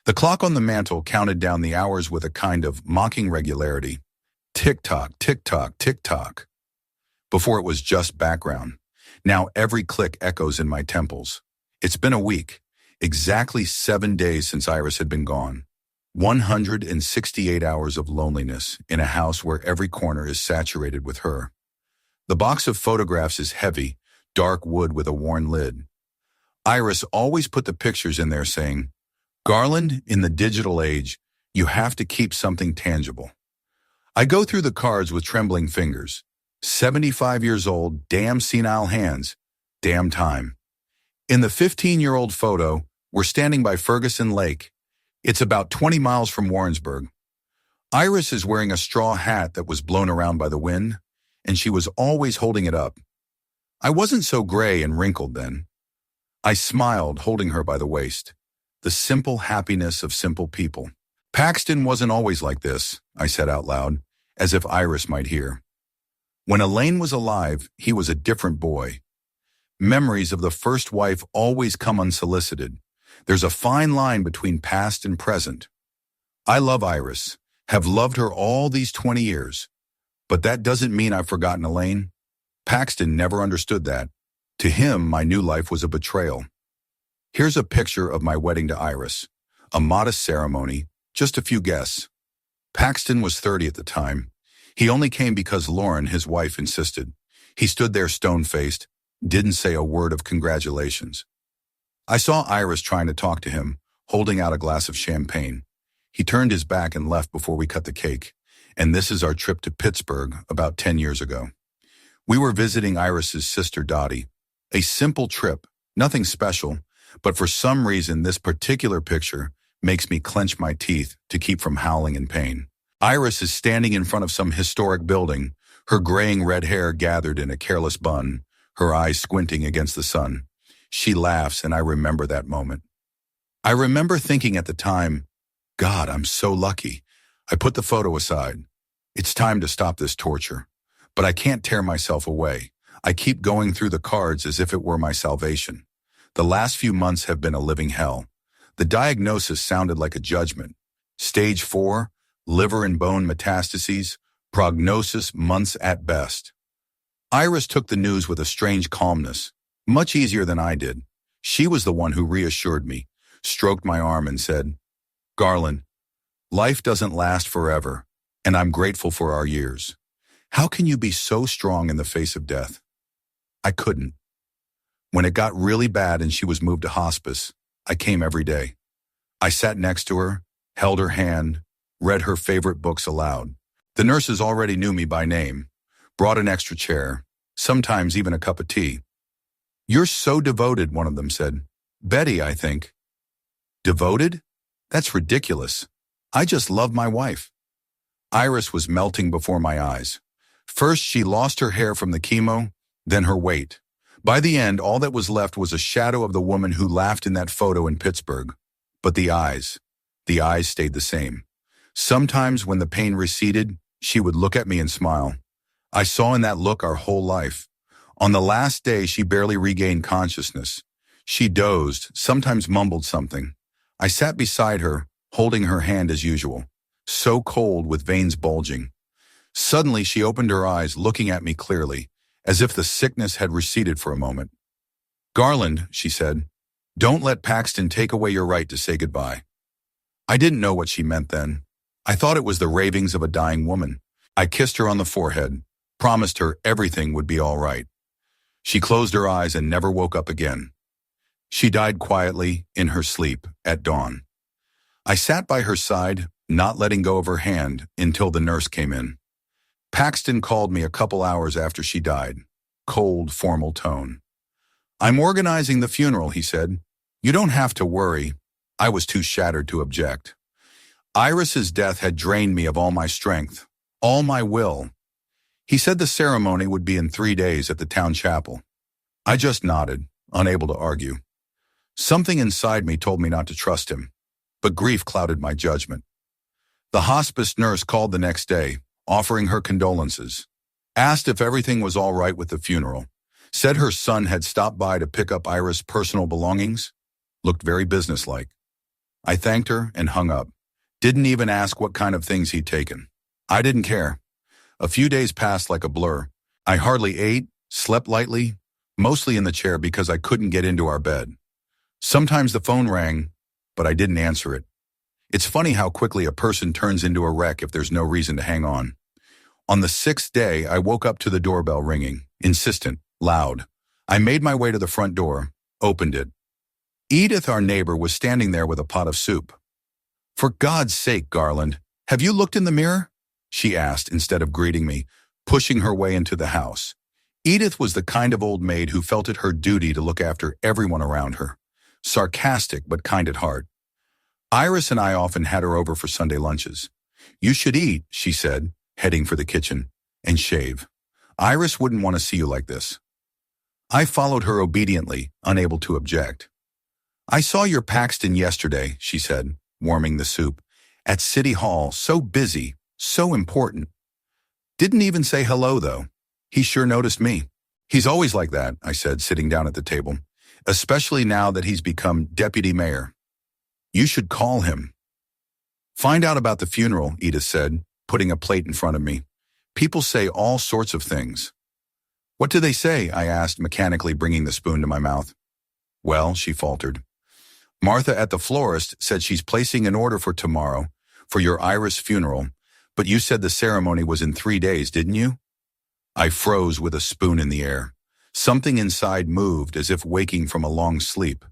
The clock on the mantel counted down the hours with a kind of mocking regularity. Tick-tock, tick-tock, tick-tock. Before it was just background. Now every click echoes in my temples. It's been a week, exactly 7 days since Iris had been gone. 168 hours of loneliness in a house where every corner is saturated with her. The box of photographs is heavy, dark wood with a worn lid. Iris always put the pictures in there saying, "Garland, in the digital age, you have to keep something tangible." I go through the cards with trembling fingers. 75 years old, damn senile hands, damn time. In the 15-year-old photo, we're standing by Ferguson Lake. It's about 20 miles from Warrensburg. Iris is wearing a straw hat that was blown around by the wind, and she was always holding it up. I wasn't so gray and wrinkled then. I smiled, holding her by the waist. The simple happiness of simple people. Paxton wasn't always like this, I said out loud, as if Iris might hear. When Elaine was alive, he was a different boy. Memories of the first wife always come unsolicited. There's a fine line between past and present. I love Iris, have loved her all these 20 years. But that doesn't mean I've forgotten Elaine. Paxton never understood that. To him, my new life was a betrayal. Here's a picture of my wedding to Iris. A modest ceremony, just a few guests. Paxton was 30 at the time. He only came because Lauren, his wife, insisted. He stood there stone-faced, didn't say a word of congratulations. I saw Iris trying to talk to him, holding out a glass of champagne. He turned his back and left before we cut the cake. And this is our trip to Pittsburgh about 10 years ago. We were visiting Iris's sister Dottie. A simple trip, nothing special, but for some reason this particular picture makes me clench my teeth to keep from howling in pain. Iris is standing in front of some historic building, her graying red hair gathered in a careless bun, her eyes squinting against the sun. She laughs, and I remember that moment. I remember thinking at the time, God, I'm so lucky. I put the photo aside. It's time to stop this torture. But I can't tear myself away. I keep going through the cards as if it were my salvation. The last few months have been a living hell. The diagnosis sounded like a judgment. Stage 4, liver and bone metastases, prognosis months at best. Iris took the news with a strange calmness, much easier than I did. She was the one who reassured me, stroked my arm and said, "Garland, life doesn't last forever, and I'm grateful for our years. How can you be so strong in the face of death?" I couldn't. When it got really bad and she was moved to hospice, I came every day. I sat next to her, held her hand, read her favorite books aloud. The nurses already knew me by name, brought an extra chair, sometimes even a cup of tea. "You're so devoted," one of them said. "Betty, I think." Devoted? That's ridiculous. I just love my wife. Iris was melting before my eyes. First, she lost her hair from the chemo, then her weight. By the end, all that was left was a shadow of the woman who laughed in that photo in Pittsburgh. But the eyes stayed the same. Sometimes when the pain receded, she would look at me and smile. I saw in that look our whole life. On the last day, she barely regained consciousness. She dozed, sometimes mumbled something. I sat beside her, holding her hand as usual, so cold with veins bulging. Suddenly, she opened her eyes, looking at me clearly, as if the sickness had receded for a moment. "Garland," she said, "don't let Paxton take away your right to say goodbye." I didn't know what she meant then. I thought it was the ravings of a dying woman. I kissed her on the forehead, promised her everything would be all right. She closed her eyes and never woke up again. She died quietly, in her sleep, at dawn. I sat by her side, not letting go of her hand, until the nurse came in. Paxton called me a couple hours after she died. Cold, formal tone. "I'm organizing the funeral," he said. "You don't have to worry." I was too shattered to object. Iris's death had drained me of all my strength, all my will. He said the ceremony would be in 3 days at the town chapel. I just nodded, unable to argue. Something inside me told me not to trust him, but grief clouded my judgment. The hospice nurse called the next day, offering her condolences, asked if everything was all right with the funeral, said her son had stopped by to pick up Iris' personal belongings, looked very businesslike. I thanked her and hung up. Didn't even ask what kind of things he'd taken. I didn't care. A few days passed like a blur. I hardly ate, slept lightly, mostly in the chair because I couldn't get into our bed. Sometimes the phone rang, but I didn't answer it. It's funny how quickly a person turns into a wreck if there's no reason to hang on. On the 6th day, I woke up to the doorbell ringing, insistent, loud. I made my way to the front door, opened it. Edith, our neighbor, was standing there with a pot of soup. "For God's sake, Garland, have you looked in the mirror?" she asked instead of greeting me, pushing her way into the house. Edith was the kind of old maid who felt it her duty to look after everyone around her. Sarcastic but kind at heart. Iris and I often had her over for Sunday lunches. "You should eat," she said, heading for the kitchen, "and shave. Iris wouldn't want to see you like this." I followed her obediently, unable to object. "I saw your Paxton yesterday," she said, warming the soup. "At City Hall, so busy, so important. Didn't even say hello, though. He sure noticed me." "He's always like that," I said, sitting down at the table, "especially now that he's become deputy mayor. You should call him." "Find out about the funeral," Edith said, putting a plate in front of me. "People say all sorts of things." "What do they say?" I asked, mechanically bringing the spoon to my mouth. "Well," she faltered, "Martha at the florist said she's placing an order for tomorrow, for your Iris funeral, but you said the ceremony was in 3 days, didn't you?" I froze with a spoon in the air. Something inside moved as if waking from a long sleep.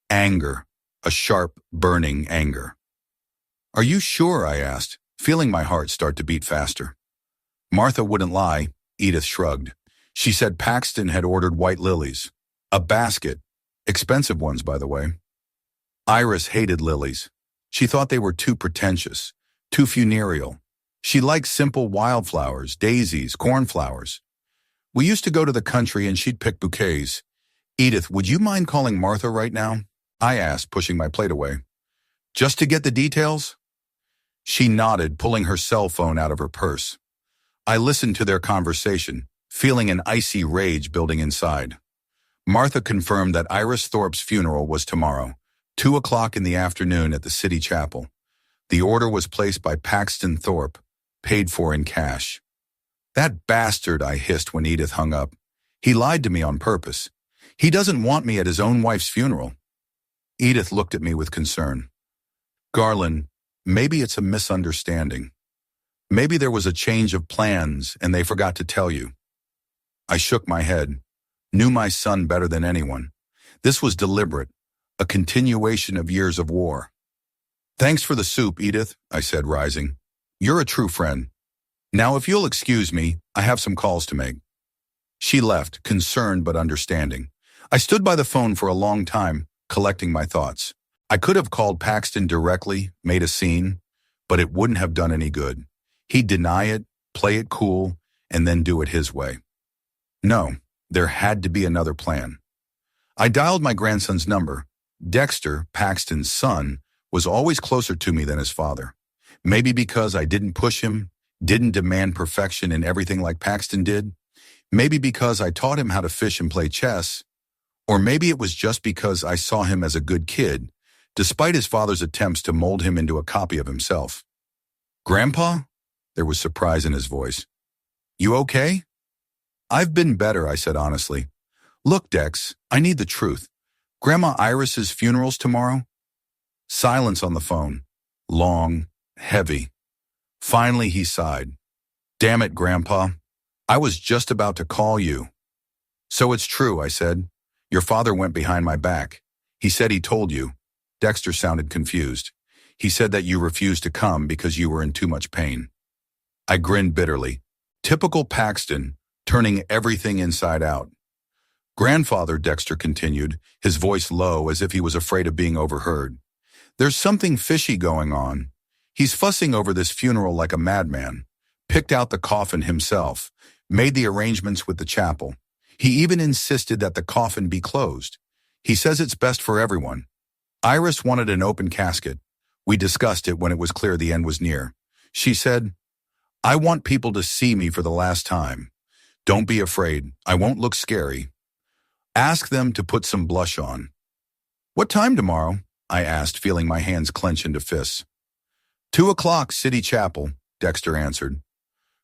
Anger. A sharp, burning anger. "Are you sure?" I asked, feeling my heart start to beat faster. "Martha wouldn't lie," Edith shrugged. "She said Paxton had ordered white lilies. A basket. Expensive ones, by the way." Iris hated lilies. She thought they were too pretentious, too funereal. She liked simple wildflowers, daisies, cornflowers. We used to go to the country and she'd pick bouquets. "Edith, would you mind calling Martha right now?" I asked, pushing my plate away. "Just to get the details?" She nodded, pulling her cell phone out of her purse. I listened to their conversation, feeling an icy rage building inside. Martha confirmed that Iris Thorpe's funeral was tomorrow, 2 o'clock in the afternoon at the city chapel. The order was placed by Paxton Thorpe, paid for in cash. "That bastard," I hissed when Edith hung up. "He lied to me on purpose. He doesn't want me at his own wife's funeral." Edith looked at me with concern. "Garland, maybe it's a misunderstanding. Maybe there was a change of plans and they forgot to tell you." I shook my head. Knew my son better than anyone. This was deliberate, a continuation of years of war. "Thanks for the soup, Edith," I said, rising. "You're a true friend. Now, if you'll excuse me, I have some calls to make." She left, concerned but understanding. I stood by the phone for a long time, collecting my thoughts. I could have called Paxton directly, made a scene, but it wouldn't have done any good. He'd deny it, play it cool, and then do it his way. No, there had to be another plan. I dialed my grandson's number. Dexter, Paxton's son, was always closer to me than his father. Maybe because I didn't push him, didn't demand perfection in everything like Paxton did. Maybe because I taught him how to fish and play chess. Or maybe it was just because I saw him as a good kid, despite his father's attempts to mold him into a copy of himself. "Grandpa?" There was surprise in his voice. "You okay?" "I've been better," I said honestly. "Look, Dex, I need the truth. Grandma Iris's funeral's tomorrow?" Silence on the phone. Long, heavy. Finally, he sighed. "Damn it, Grandpa. I was just about to call you." "So it's true," I said. "Your father went behind my back. He said he told you." Dexter sounded confused. "He said that you refused to come because you were in too much pain." I grinned bitterly. Typical Paxton, turning everything inside out. "Grandfather," Dexter continued, his voice low as if he was afraid of being overheard. "There's something fishy going on. He's fussing over this funeral like a madman. Picked out the coffin himself, made the arrangements with the chapel. He even insisted that the coffin be closed. He says it's best for everyone. Iris wanted an open casket. We discussed it when it was clear the end was near. She said, 'I want people to see me for the last time. Don't be afraid. I won't look scary. Ask them to put some blush on.'" "What time tomorrow?" I asked, feeling my hands clench into fists. 2 o'clock, City Chapel, Dexter answered.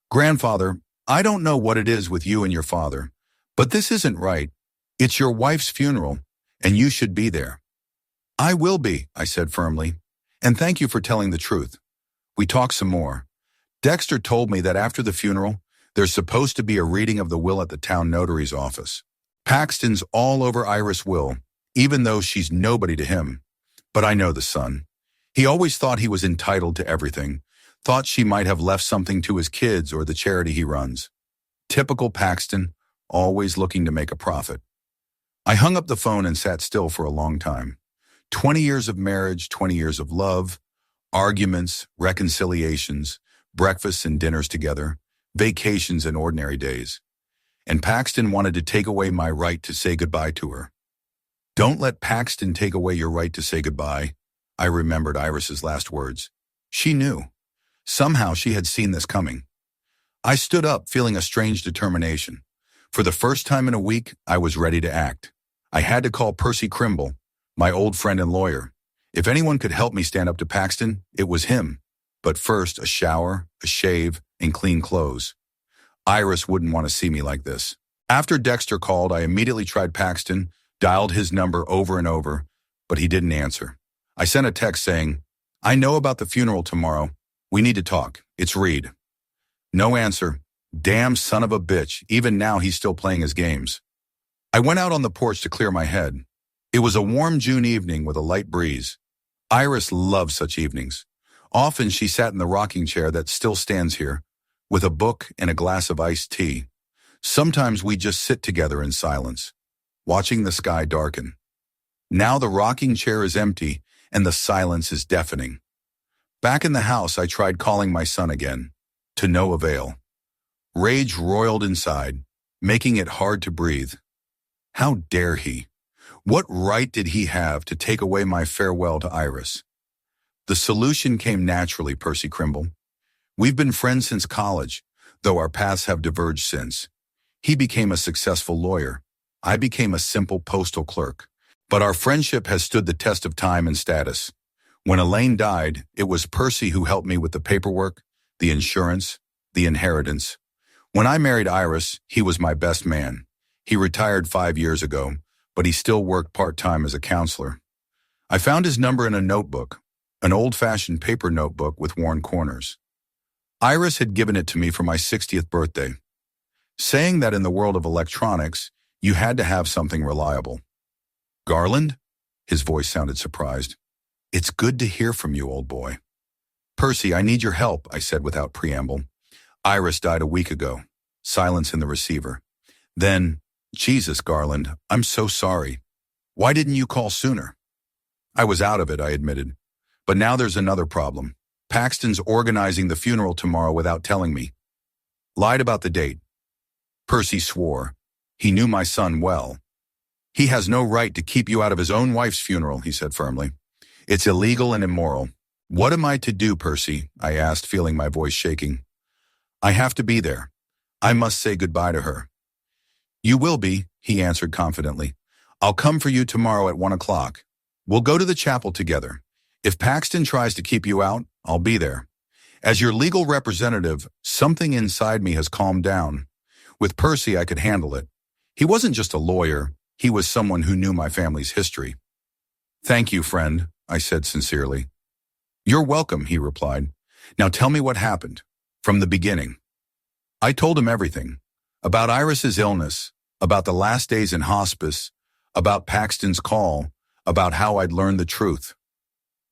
Grandfather, I don't know what it is with you and your father, but this isn't right. It's your wife's funeral, and you should be there. I will be, I said firmly, and thank you for telling the truth. We talked some more. Dexter told me that after the funeral, there's supposed to be a reading of the will at the town notary's office. Paxton's all over Iris' will, even though she's nobody to him. But I know the son. He always thought he was entitled to everything, thought she might have left something to his kids or the charity he runs. Typical Paxton, always looking to make a profit. I hung up the phone and sat still for a long time. 20 years of marriage, 20 years of love, arguments, reconciliations, breakfasts and dinners together, vacations and ordinary days. And Paxton wanted to take away my right to say goodbye to her. Don't let Paxton take away your right to say goodbye, I remembered Iris's last words. She knew. Somehow she had seen this coming. I stood up, feeling a strange determination. For the first time in a week, I was ready to act. I had to call Percy Crimble, my old friend and lawyer. If anyone could help me stand up to Paxton, it was him. But first, a shower, a shave, and clean clothes. Iris wouldn't want to see me like this. After Dexter called, I immediately tried Paxton, dialed his number over and over, but he didn't answer. I sent a text saying, I know about the funeral tomorrow. We need to talk. It's Reed. No answer. Damn son of a bitch. Even now he's still playing his games. I went out on the porch to clear my head. It was a warm June evening with a light breeze. Iris loved such evenings. Often she sat in the rocking chair that still stands here, with a book and a glass of iced tea. Sometimes we just sit together in silence, watching the sky darken. Now the rocking chair is empty and the silence is deafening. Back in the house, I tried calling my son again, to no avail. Rage roiled inside, making it hard to breathe. How dare he? What right did he have to take away my farewell to Iris? The solution came naturally, Percy Crimble. We've been friends since college, though our paths have diverged since. He became a successful lawyer. I became a simple postal clerk. But our friendship has stood the test of time and status. When Elaine died, it was Percy who helped me with the paperwork, the insurance, the inheritance. When I married Iris, he was my best man. He retired 5 years ago, but he still worked part-time as a counselor. I found his number in a notebook, an old-fashioned paper notebook with worn corners. Iris had given it to me for my 60th birthday, saying that in the world of electronics, you had to have something reliable. Garland? His voice sounded surprised. It's good to hear from you, old boy. Percy, I need your help, I said without preamble. Iris died a week ago. Silence in the receiver. Then, Jesus, Garland, I'm so sorry. Why didn't you call sooner? I was out of it, I admitted. But now there's another problem. Paxton's organizing the funeral tomorrow without telling me. Lied about the date. Percy swore. He knew my son well. He has no right to keep you out of his own wife's funeral, he said firmly. It's illegal and immoral. What am I to do, Percy? I asked, feeling my voice shaking. I have to be there. I must say goodbye to her. You will be, he answered confidently. I'll come for you tomorrow at 1 o'clock. We'll go to the chapel together. If Paxton tries to keep you out, I'll be there. As your legal representative, something inside me has calmed down. With Percy, I could handle it. He wasn't just a lawyer. He was someone who knew my family's history. Thank you, friend, I said sincerely. You're welcome, he replied. Now tell me what happened, from the beginning. I told him everything, about Iris's illness, about the last days in hospice, about Paxton's call, about how I'd learned the truth.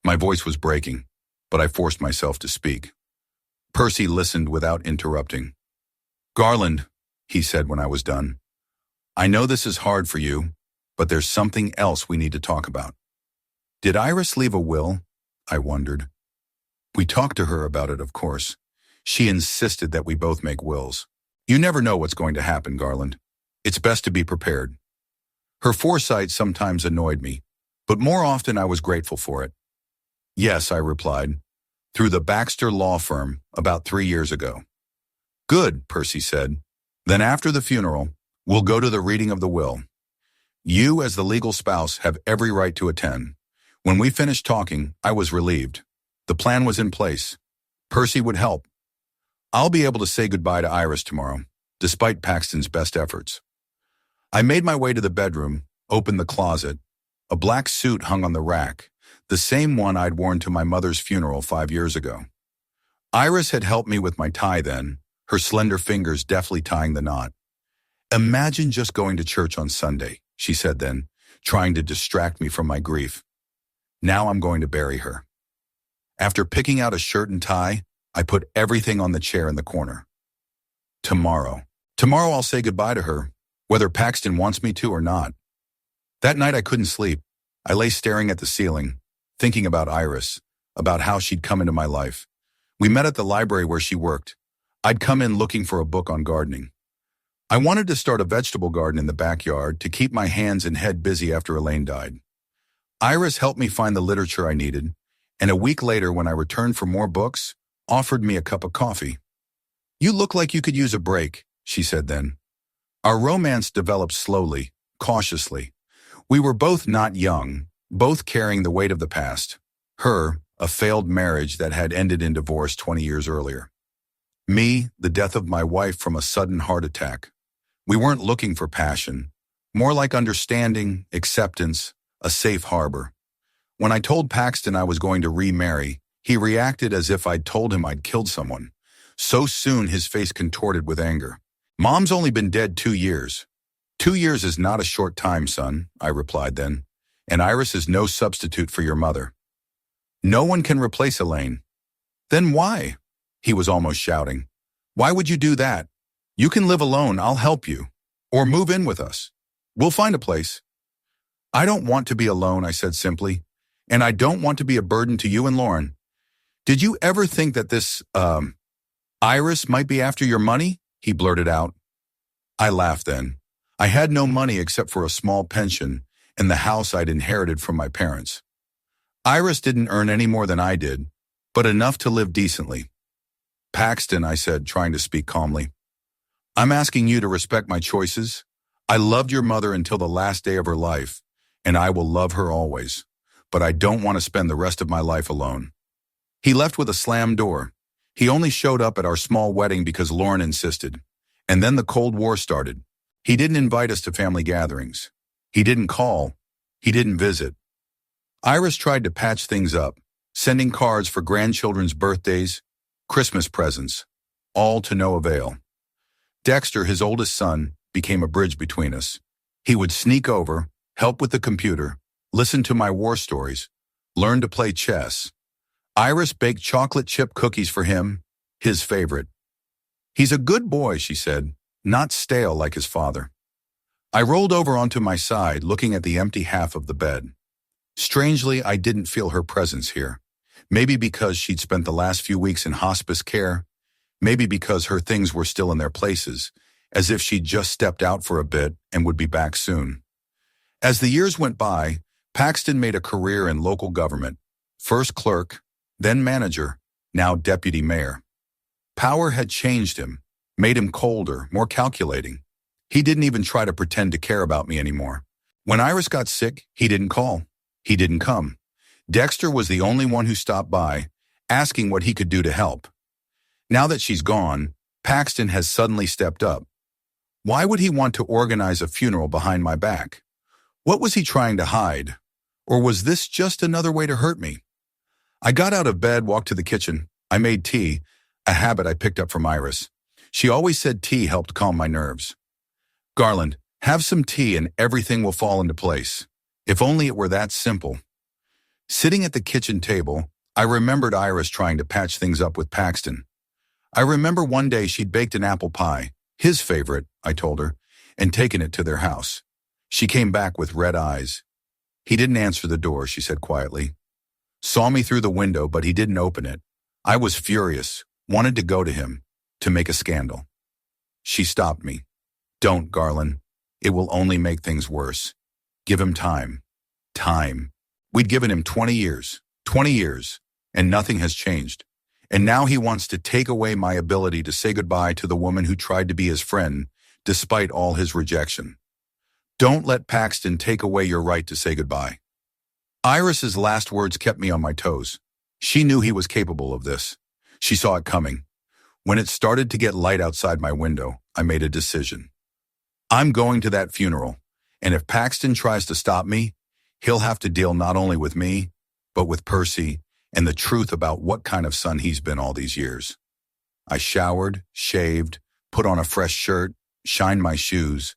My voice was breaking, but I forced myself to speak. Percy listened without interrupting. Garland, he said when I was done, I know this is hard for you, but there's something else we need to talk about. Did Iris leave a will? I wondered. We talked to her about it, of course. She insisted that we both make wills. You never know what's going to happen, Garland. It's best to be prepared. Her foresight sometimes annoyed me, but more often I was grateful for it. Yes, I replied, through the Baxter Law Firm about 3 years ago. Good, Percy said. Then after the funeral, we'll go to the reading of the will. You, as the legal spouse, have every right to attend. When we finished talking, I was relieved. The plan was in place. Percy would help. I'll be able to say goodbye to Iris tomorrow, despite Paxton's best efforts. I made my way to the bedroom, opened the closet. A black suit hung on the rack, the same one I'd worn to my mother's funeral 5 years ago. Iris had helped me with my tie then, her slender fingers deftly tying the knot. "Imagine just going to church on Sunday," she said then, trying to distract me from my grief. "Now I'm going to bury her." After picking out a shirt and tie, I put everything on the chair in the corner. Tomorrow I'll say goodbye to her, whether Paxton wants me to or not. That night I couldn't sleep. I lay staring at the ceiling, thinking about Iris, about how she'd come into my life. We met at the library where she worked. I'd come in looking for a book on gardening. I wanted to start a vegetable garden in the backyard to keep my hands and head busy after Elaine died. Iris helped me find the literature I needed, and a week later when I returned for more books, offered me a cup of coffee. "You look like you could use a break," she said then. Our romance developed slowly, cautiously. We were both not young, both carrying the weight of the past. Her, a failed marriage that had ended in divorce 20 years earlier. Me, the death of my wife from a sudden heart attack. We weren't looking for passion, more like understanding, acceptance, a safe harbor. When I told Paxton I was going to remarry, he reacted as if I'd told him I'd killed someone. So soon his face contorted with anger. "Mom's only been dead 2 years. 2 years is not a short time, son," I replied then. "And Iris is no substitute for your mother. No one can replace Elaine." "Then why?" He was almost shouting. "Why would you do that? You can live alone, I'll help you. Or move in with us. We'll find a place." "I don't want to be alone," I said simply. "And I don't want to be a burden to you and Lauren. Did you ever think that this, Iris might be after your money?" he blurted out. I laughed then. I had no money except for a small pension and the house I'd inherited from my parents. Iris didn't earn any more than I did, but enough to live decently. "Paxton," I said, trying to speak calmly, "I'm asking you to respect my choices. I loved your mother until the last day of her life, and I will love her always, but I don't want to spend the rest of my life alone." He left with a slammed door. He only showed up at our small wedding because Lauren insisted. And then the Cold War started. He didn't invite us to family gatherings. He didn't call. He didn't visit. Iris tried to patch things up, sending cards for grandchildren's birthdays, Christmas presents, all to no avail. Dexter, his oldest son, became a bridge between us. He would sneak over, help with the computer, listen to my war stories, learn to play chess. Iris baked chocolate chip cookies for him, his favorite. "He's a good boy," she said, "not stale like his father." I rolled over onto my side, looking at the empty half of the bed. Strangely, I didn't feel her presence here. Maybe because she'd spent the last few weeks in hospice care. Maybe because her things were still in their places, as if she'd just stepped out for a bit and would be back soon. As the years went by, Paxton made a career in local government. First clerk, then manager, now deputy mayor. Power had changed him, made him colder, more calculating. He didn't even try to pretend to care about me anymore. When Iris got sick, he didn't call. He didn't come. Dexter was the only one who stopped by, asking what he could do to help. Now that she's gone, Paxton has suddenly stepped up. Why would he want to organize a funeral behind my back? What was he trying to hide? Or was this just another way to hurt me? I got out of bed, walked to the kitchen. I made tea, a habit I picked up from Iris. She always said tea helped calm my nerves. "Garland, have some tea and everything will fall into place. If only it were that simple." Sitting at the kitchen table, I remembered Iris trying to patch things up with Paxton. I remember one day she'd baked an apple pie, his favorite, I told her, and taken it to their house. She came back with red eyes. "He didn't answer the door," she said quietly. "Saw me through the window, but he didn't open it. I was furious, wanted to go to him, to make a scandal." She stopped me. "Don't, Garland. It will only make things worse. Give him time." Time. We'd given him 20 years, and nothing has changed. And now he wants to take away my ability to say goodbye to the woman who tried to be his friend, despite all his rejection. Don't let Paxton take away your right to say goodbye. Iris's last words kept me on my toes. She knew he was capable of this. She saw it coming. When it started to get light outside my window, I made a decision. I'm going to that funeral, and if Paxton tries to stop me, he'll have to deal not only with me, but with Percy and the truth about what kind of son he's been all these years. I showered, shaved, put on a fresh shirt, shined my shoes.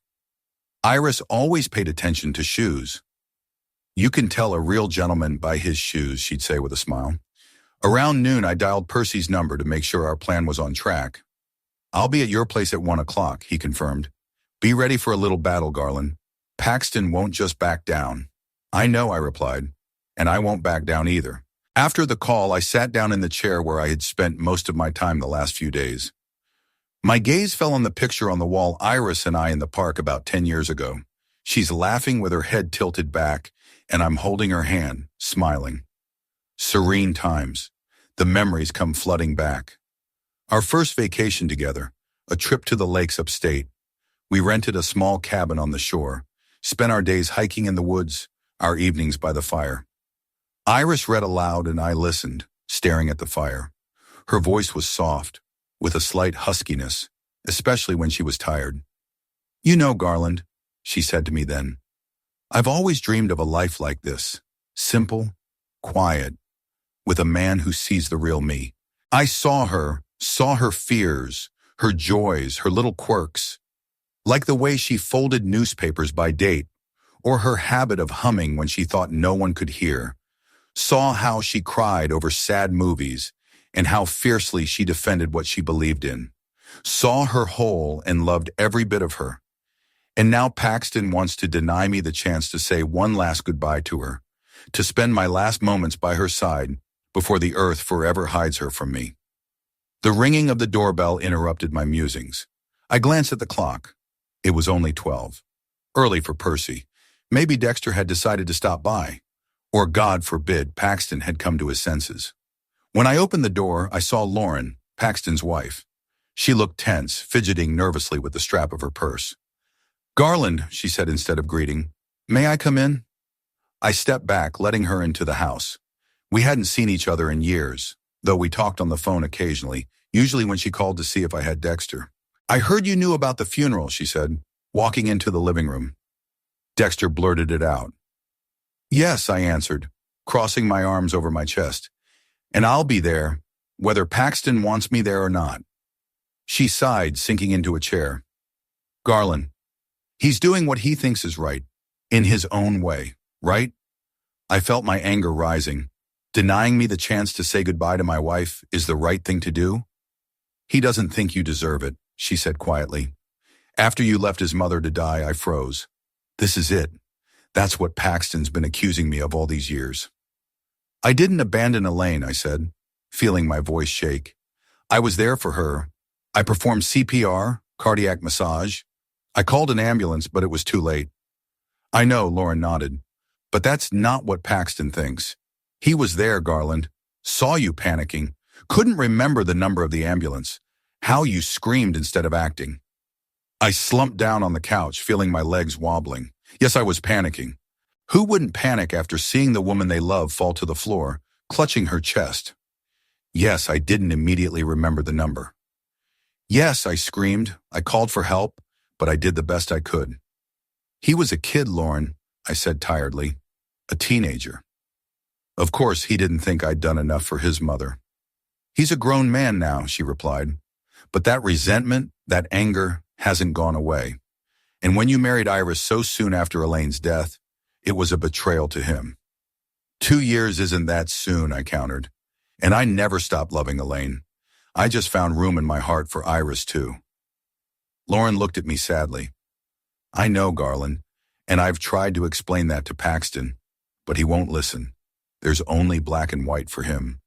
Iris always paid attention to shoes. You can tell a real gentleman by his shoes, she'd say with a smile. Around noon, I dialed Percy's number to make sure our plan was on track. I'll be at your place at 1 o'clock, he confirmed. Be ready for a little battle, Garland. Paxton won't just back down. I know, I replied, and I won't back down either. After the call, I sat down in the chair where I had spent most of my time the last few days. My gaze fell on the picture on the wall, Iris and I in the park about 10 years ago. She's laughing with her head tilted back, and I'm holding her hand, smiling. Serene times. The memories come flooding back. Our first vacation together, a trip to the lakes upstate. We rented a small cabin on the shore, spent our days hiking in the woods, our evenings by the fire. Iris read aloud and I listened, staring at the fire. Her voice was soft, with a slight huskiness, especially when she was tired. You know, Garland, she said to me then, I've always dreamed of a life like this, simple, quiet, with a man who sees the real me. I saw her fears, her joys, her little quirks, like the way she folded newspapers by date, or her habit of humming when she thought no one could hear. Saw how she cried over sad movies and how fiercely she defended what she believed in. Saw her whole and loved every bit of her. And now Paxton wants to deny me the chance to say one last goodbye to her, to spend my last moments by her side before the earth forever hides her from me. The ringing of the doorbell interrupted my musings. I glanced at the clock. It was only 12. Early for Percy. Maybe Dexter had decided to stop by. Or, God forbid, Paxton had come to his senses. When I opened the door, I saw Lauren, Paxton's wife. She looked tense, fidgeting nervously with the strap of her purse. Garland, she said instead of greeting, may I come in? I stepped back, letting her into the house. We hadn't seen each other in years, though we talked on the phone occasionally, usually when she called to see if I had Dexter. I heard you knew about the funeral, she said, walking into the living room. Dexter blurted it out. Yes, I answered, crossing my arms over my chest. And I'll be there, whether Paxton wants me there or not. She sighed, sinking into a chair. Garland, he's doing what he thinks is right, in his own way, right? I felt my anger rising. Denying me the chance to say goodbye to my wife is the right thing to do? He doesn't think you deserve it, she said quietly. After you left his mother to die, I froze. This is it. That's what Paxton's been accusing me of all these years. I didn't abandon Elaine, I said, feeling my voice shake. I was there for her. I performed CPR, cardiac massage. I called an ambulance, but it was too late. I know, Lauren nodded. But that's not what Paxton thinks. He was there, Garland. Saw you panicking. Couldn't remember the number of the ambulance. How you screamed instead of acting. I slumped down on the couch, feeling my legs wobbling. Yes, I was panicking. Who wouldn't panic after seeing the woman they love fall to the floor, clutching her chest? Yes, I didn't immediately remember the number. Yes, I screamed. I called for help, but I did the best I could. He was a kid, Lauren, I said tiredly. A teenager. Of course, he didn't think I'd done enough for his mother. He's a grown man now, she replied. But that resentment, that anger, hasn't gone away. And when you married Iris so soon after Elaine's death, it was a betrayal to him. 2 years isn't that soon, I countered. And I never stopped loving Elaine. I just found room in my heart for Iris, too. Lauren looked at me sadly. I know, Garland, and I've tried to explain that to Paxton, but he won't listen. There's only black and white for him.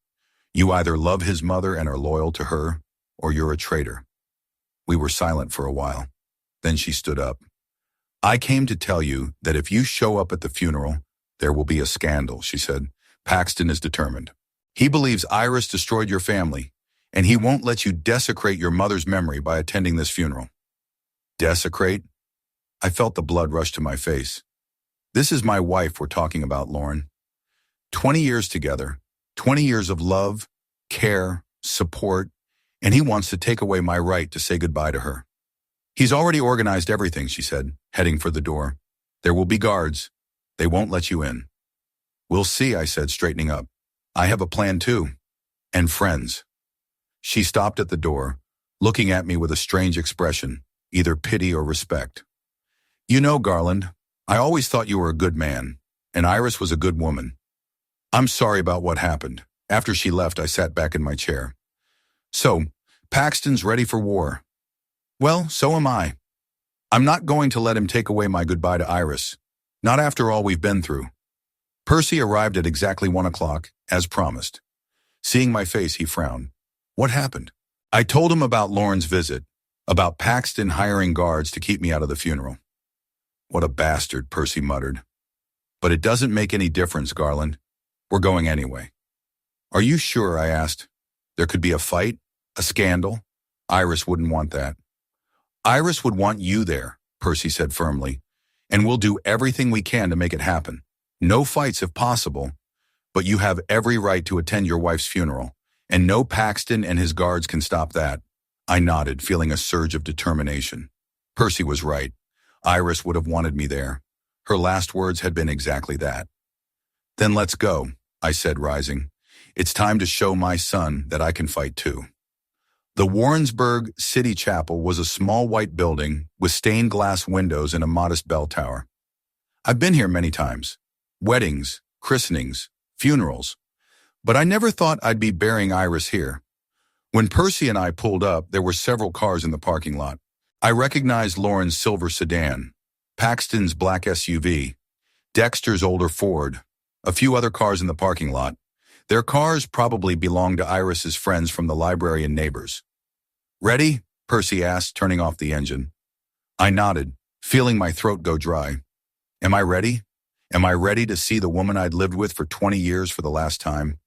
You either love his mother and are loyal to her, or you're a traitor. We were silent for a while. Then she stood up. I came to tell you that if you show up at the funeral, there will be a scandal, she said. Paxton is determined. He believes Iris destroyed your family, and he won't let you desecrate your mother's memory by attending this funeral. Desecrate? I felt the blood rush to my face. This is my wife we're talking about, Lauren. 20 years together, 20 years of love, care, support, and he wants to take away my right to say goodbye to her. He's already organized everything, she said, heading for the door. There will be guards. They won't let you in. We'll see, I said, straightening up. I have a plan too. And friends. She stopped at the door, looking at me with a strange expression, either pity or respect. You know, Garland, I always thought you were a good man, and Iris was a good woman. I'm sorry about what happened. After she left, I sat back in my chair. So, Paxton's ready for war. Well, so am I. I'm not going to let him take away my goodbye to Iris. Not after all we've been through. Percy arrived at exactly 1 o'clock, as promised. Seeing my face, he frowned. What happened? I told him about Lauren's visit, about Paxton hiring guards to keep me out of the funeral. What a bastard, Percy muttered. But it doesn't make any difference, Garland. We're going anyway. Are you sure? I asked. There could be a fight, a scandal. Iris wouldn't want that. Iris would want you there, Percy said firmly, and we'll do everything we can to make it happen. No fights if possible, but you have every right to attend your wife's funeral, and no Paxton and his guards can stop that. I nodded, feeling a surge of determination. Percy was right. Iris would have wanted me there. Her last words had been exactly that. Then let's go, I said, rising. It's time to show my son that I can fight too. The Warrensburg City Chapel was a small white building with stained glass windows and a modest bell tower. I've been here many times. Weddings, christenings, funerals. But I never thought I'd be burying Iris here. When Percy and I pulled up, there were several cars in the parking lot. I recognized Lauren's silver sedan, Paxton's black SUV, Dexter's older Ford, a few other cars in the parking lot. Their cars probably belonged to Iris's friends from the library and neighbors. Ready? Percy asked, turning off the engine. I nodded, feeling my throat go dry. Am I ready? Am I ready to see the woman I'd lived with for 20 years for the last time?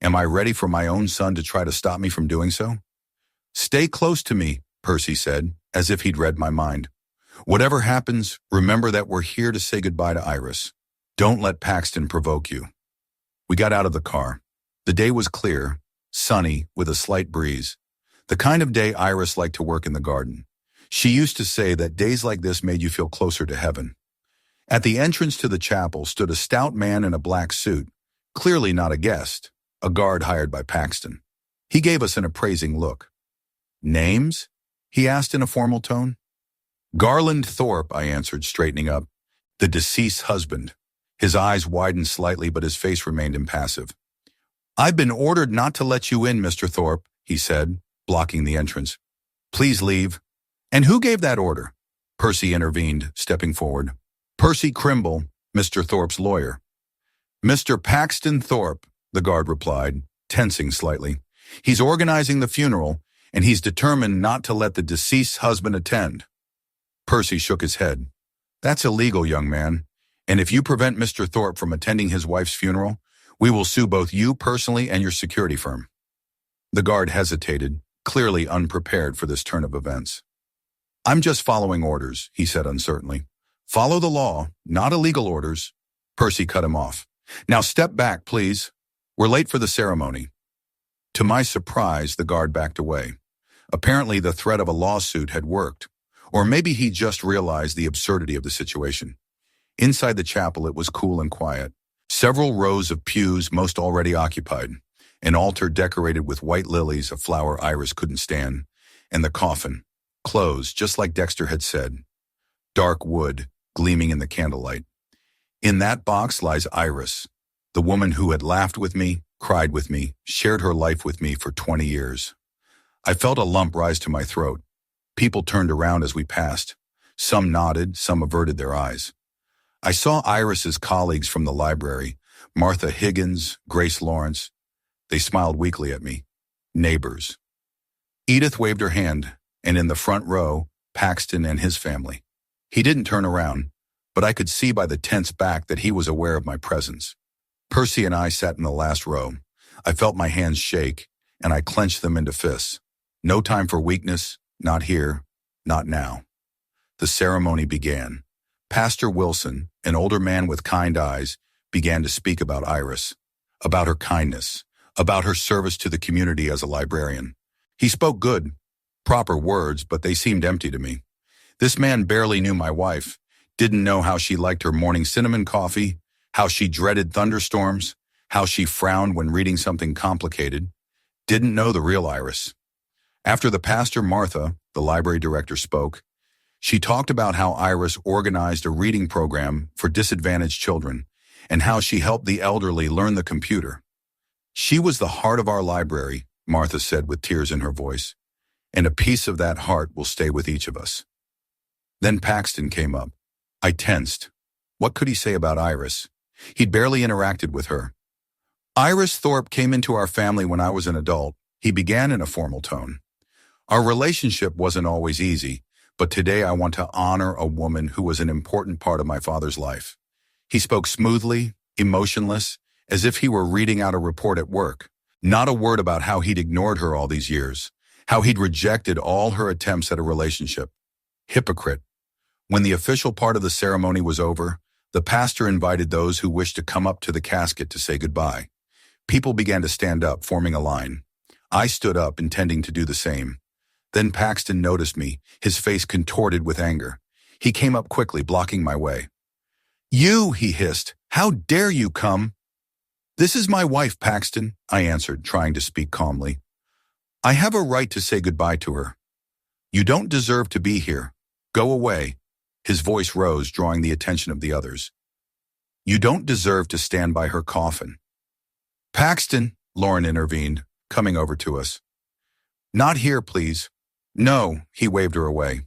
Am I ready for my own son to try to stop me from doing so? Stay close to me, Percy said, as if he'd read my mind. Whatever happens, remember that we're here to say goodbye to Iris. Don't let Paxton provoke you. We got out of the car. The day was clear, sunny, with a slight breeze. The kind of day Iris liked to work in the garden. She used to say that days like this made you feel closer to heaven. At the entrance to the chapel stood a stout man in a black suit, clearly not a guest, a guard hired by Paxton. He gave us an appraising look. Names? He asked in a formal tone. Garland Thorpe, I answered, straightening up. The deceased's husband. His eyes widened slightly, but his face remained impassive. I've been ordered not to let you in, Mr. Thorpe, he said, blocking the entrance. Please leave. And who gave that order? Percy intervened, stepping forward. Percy Crimble, Mr. Thorpe's lawyer. Mr. Paxton Thorpe, the guard replied, tensing slightly. He's organizing the funeral, and he's determined not to let the deceased's husband attend. Percy shook his head. That's illegal, young man. And if you prevent Mr. Thorpe from attending his wife's funeral, we will sue both you personally and your security firm. The guard hesitated, clearly unprepared for this turn of events. I'm just following orders, he said uncertainly. Follow the law, not illegal orders. Percy cut him off. Now step back, please. We're late for the ceremony. To my surprise, the guard backed away. Apparently the threat of a lawsuit had worked, or maybe he just realized the absurdity of the situation. Inside the chapel, it was cool and quiet. Several rows of pews, most already occupied. An altar decorated with white lilies, a flower Iris couldn't stand, and the coffin, closed, just like Dexter had said. Dark wood, gleaming in the candlelight. In that box lies Iris, the woman who had laughed with me, cried with me, shared her life with me for 20 years. I felt a lump rise to my throat. People turned around as we passed. Some nodded, some averted their eyes. I saw Iris's colleagues from the library, Martha Higgins, Grace Lawrence. They smiled weakly at me. Neighbors. Edith waved her hand, and in the front row, Paxton and his family. He didn't turn around, but I could see by the tense back that he was aware of my presence. Percy and I sat in the last row. I felt my hands shake, and I clenched them into fists. No time for weakness, not here, not now. The ceremony began. Pastor Wilson, an older man with kind eyes, began to speak about Iris, about her kindness, about her service to the community as a librarian. He spoke good, proper words, but they seemed empty to me. This man barely knew my wife, didn't know how she liked her morning cinnamon coffee, how she dreaded thunderstorms, how she frowned when reading something complicated, didn't know the real Iris. After the pastor, Martha, the library director, spoke, she talked about how Iris organized a reading program for disadvantaged children and how she helped the elderly learn the computer. She was the heart of our library, Martha said with tears in her voice, and a piece of that heart will stay with each of us. Then Paxton came up. I tensed. What could he say about Iris? He'd barely interacted with her. Iris Thorpe came into our family when I was an adult, he began in a formal tone. Our relationship wasn't always easy, but today I want to honor a woman who was an important part of my father's life. He spoke smoothly, emotionless, as if he were reading out a report at work. Not a word about how he'd ignored her all these years, how he'd rejected all her attempts at a relationship. Hypocrite. When the official part of the ceremony was over, the pastor invited those who wished to come up to the casket to say goodbye. People began to stand up, forming a line. I stood up, intending to do the same. Then Paxton noticed me, his face contorted with anger. He came up quickly, blocking my way. You, he hissed. How dare you come? This is my wife, Paxton, I answered, trying to speak calmly. I have a right to say goodbye to her. You don't deserve to be here. Go away. His voice rose, drawing the attention of the others. You don't deserve to stand by her coffin. Paxton, Lauren intervened, coming over to us. Not here, please. No, he waved her away.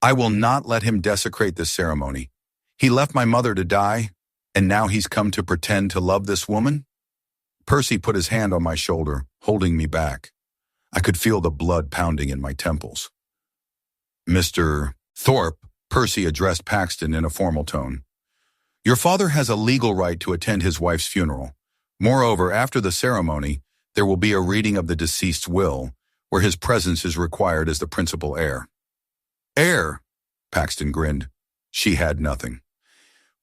I will not let him desecrate this ceremony. He left my mother to die, and now he's come to pretend to love this woman? Percy put his hand on my shoulder, holding me back. I could feel the blood pounding in my temples. Mr. Thorpe, Percy addressed Paxton in a formal tone. Your father has a legal right to attend his wife's funeral. Moreover, after the ceremony, there will be a reading of the deceased's will, where his presence is required as the principal heir. Heir? Paxton grinned. She had nothing.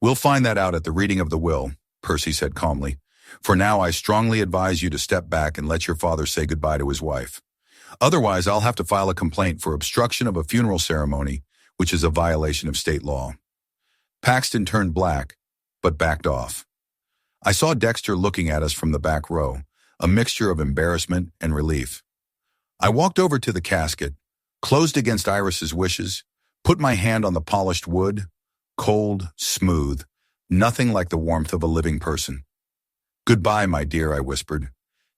We'll find that out at the reading of the will, Percy said calmly. For now, I strongly advise you to step back and let your father say goodbye to his wife. Otherwise, I'll have to file a complaint for obstruction of a funeral ceremony, which is a violation of state law. Paxton turned black, but backed off. I saw Dexter looking at us from the back row, a mixture of embarrassment and relief. I walked over to the casket, closed against Iris's wishes, put my hand on the polished wood, cold, smooth, nothing like the warmth of a living person. Goodbye, my dear, I whispered.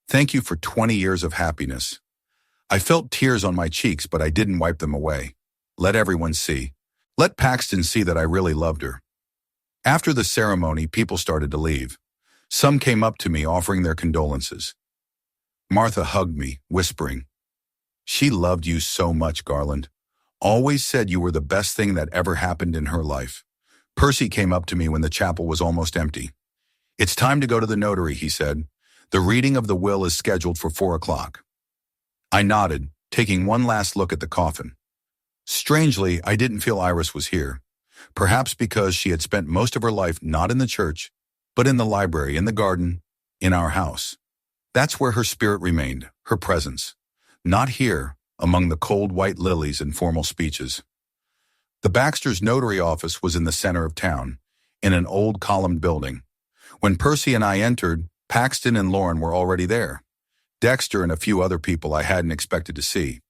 Thank you for 20 years of happiness. I felt tears on my cheeks, but I didn't wipe them away. Let everyone see. Let Paxton see that I really loved her. After the ceremony, people started to leave. Some came up to me offering their condolences. Martha hugged me, whispering, She loved you so much, Garland. Always said you were the best thing that ever happened in her life. Percy came up to me when the chapel was almost empty. It's time to go to the notary, he said. The reading of the will is scheduled for 4 o'clock. I nodded, taking one last look at the coffin. Strangely, I didn't feel Iris was here. Perhaps because she had spent most of her life not in the church, but in the library, in the garden, in our house. That's where her spirit remained, her presence. Not here, among the cold white lilies and formal speeches. The Baxter's notary office was in the center of town, in an old columned building. When Percy and I entered, Paxton and Lauren were already there. Dexter and a few other people I hadn't expected to see.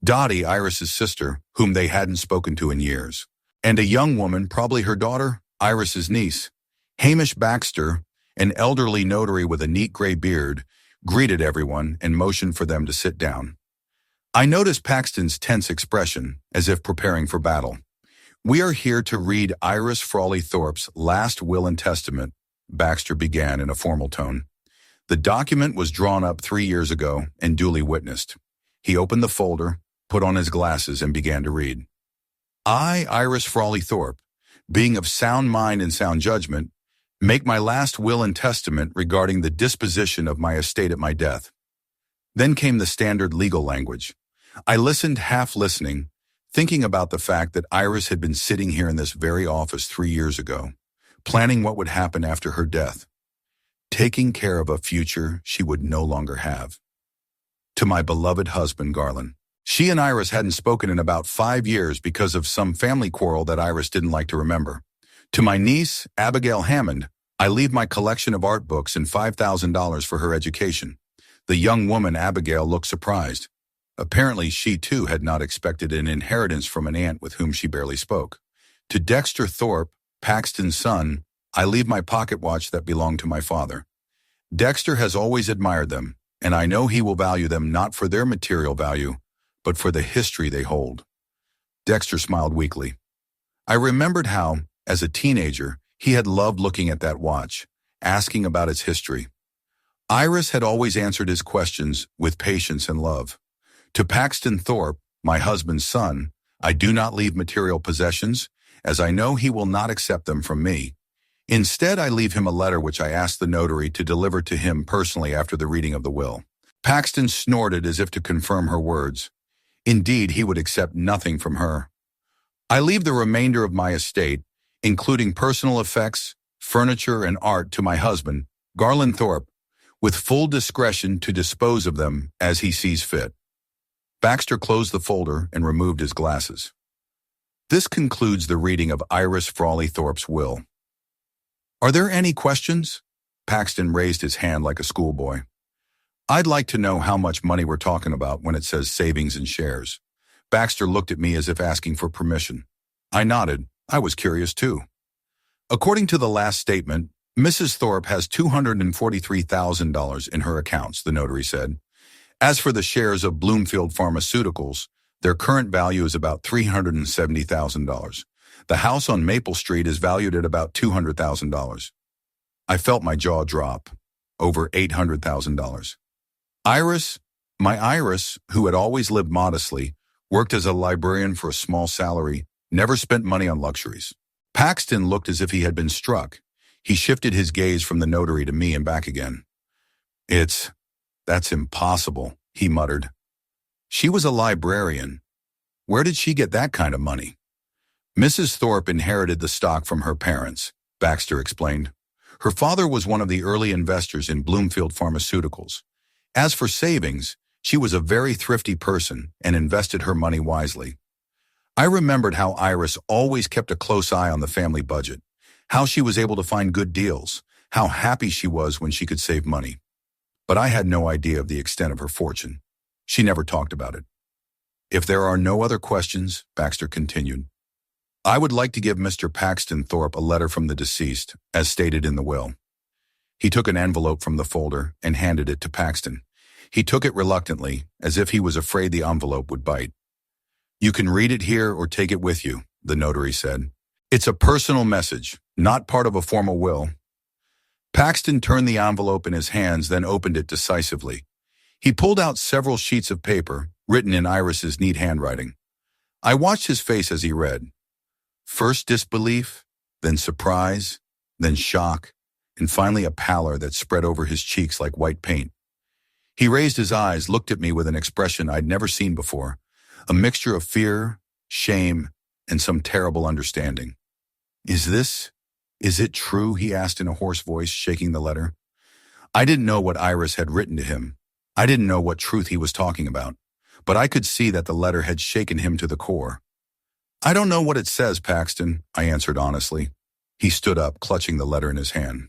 Dottie, Iris's sister, whom they hadn't spoken to in years. And a young woman, probably her daughter, Iris's niece. Hamish Baxter, an elderly notary with a neat gray beard, greeted everyone and motioned for them to sit down. I noticed Paxton's tense expression, as if preparing for battle. We are here to read Iris Frawley Thorpe's last will and testament, Baxter began in a formal tone. The document was drawn up 3 years ago and duly witnessed. He opened the folder, put on his glasses, and began to read. I, Iris Frawley Thorpe, being of sound mind and sound judgment, make my last will and testament regarding the disposition of my estate at my death. Then came the standard legal language. I listened, half listening, thinking about the fact that Iris had been sitting here in this very office 3 years ago, planning what would happen after her death, taking care of a future she would no longer have. To my beloved husband, Garland. She and Iris hadn't spoken in about 5 years because of some family quarrel that Iris didn't like to remember. To my niece, Abigail Hammond, I leave my collection of art books and $5,000 for her education. The young woman, Abigail, looked surprised. Apparently, she too had not expected an inheritance from an aunt with whom she barely spoke. To Dexter Thorpe, Paxton's son, I leave my pocket watch that belonged to my father. Dexter has always admired them, and I know he will value them not for their material value, but for the history they hold. Dexter smiled weakly. I remembered how, as a teenager, he had loved looking at that watch, asking about its history. Iris had always answered his questions with patience and love. To Paxton Thorpe, my husband's son, I do not leave material possessions, as I know he will not accept them from me. Instead, I leave him a letter which I asked the notary to deliver to him personally after the reading of the will. Paxton snorted as if to confirm her words. Indeed, he would accept nothing from her. I leave the remainder of my estate, including personal effects, furniture, and art, to my husband, Garland Thorpe, with full discretion to dispose of them as he sees fit. Baxter closed the folder and removed his glasses. This concludes the reading of Iris Frawley Thorpe's will. Are there any questions? Paxton raised his hand like a schoolboy. I'd like to know how much money we're talking about when it says savings and shares. Baxter looked at me as if asking for permission. I nodded. I was curious too. According to the last statement, Mrs. Thorpe has $243,000 in her accounts, the notary said. As for the shares of Bloomfield Pharmaceuticals, their current value is about $370,000. The house on Maple Street is valued at about $200,000. I felt my jaw drop. Over $800,000. Iris, my Iris, who had always lived modestly, worked as a librarian for a small salary, never spent money on luxuries. Paxton looked as if he had been struck. He shifted his gaze from the notary to me and back again. That's impossible, he muttered. She was a librarian. Where did she get that kind of money? Mrs. Thorpe inherited the stock from her parents, Baxter explained. Her father was one of the early investors in Bloomfield Pharmaceuticals. As for savings, she was a very thrifty person and invested her money wisely. I remembered how Iris always kept a close eye on the family budget, how she was able to find good deals, how happy she was when she could save money. But I had no idea of the extent of her fortune. She never talked about it. If there are no other questions, Baxter continued, I would like to give Mr. Paxton Thorpe a letter from the deceased, as stated in the will. He took an envelope from the folder and handed it to Paxton. He took it reluctantly, as if he was afraid the envelope would bite. You can read it here or take it with you, the notary said. It's a personal message, not part of a formal will. Paxton turned the envelope in his hands, then opened it decisively. He pulled out several sheets of paper, written in Iris's neat handwriting. I watched his face as he read. First disbelief, then surprise, then shock, and finally a pallor that spread over his cheeks like white paint. He raised his eyes, looked at me with an expression I'd never seen before, a mixture of fear, shame, and some terrible understanding. Is it true? He asked in a hoarse voice, shaking the letter. I didn't know what Iris had written to him. I didn't know what truth he was talking about, but I could see that the letter had shaken him to the core. I don't know what it says, Paxton, I answered honestly. He stood up, clutching the letter in his hand.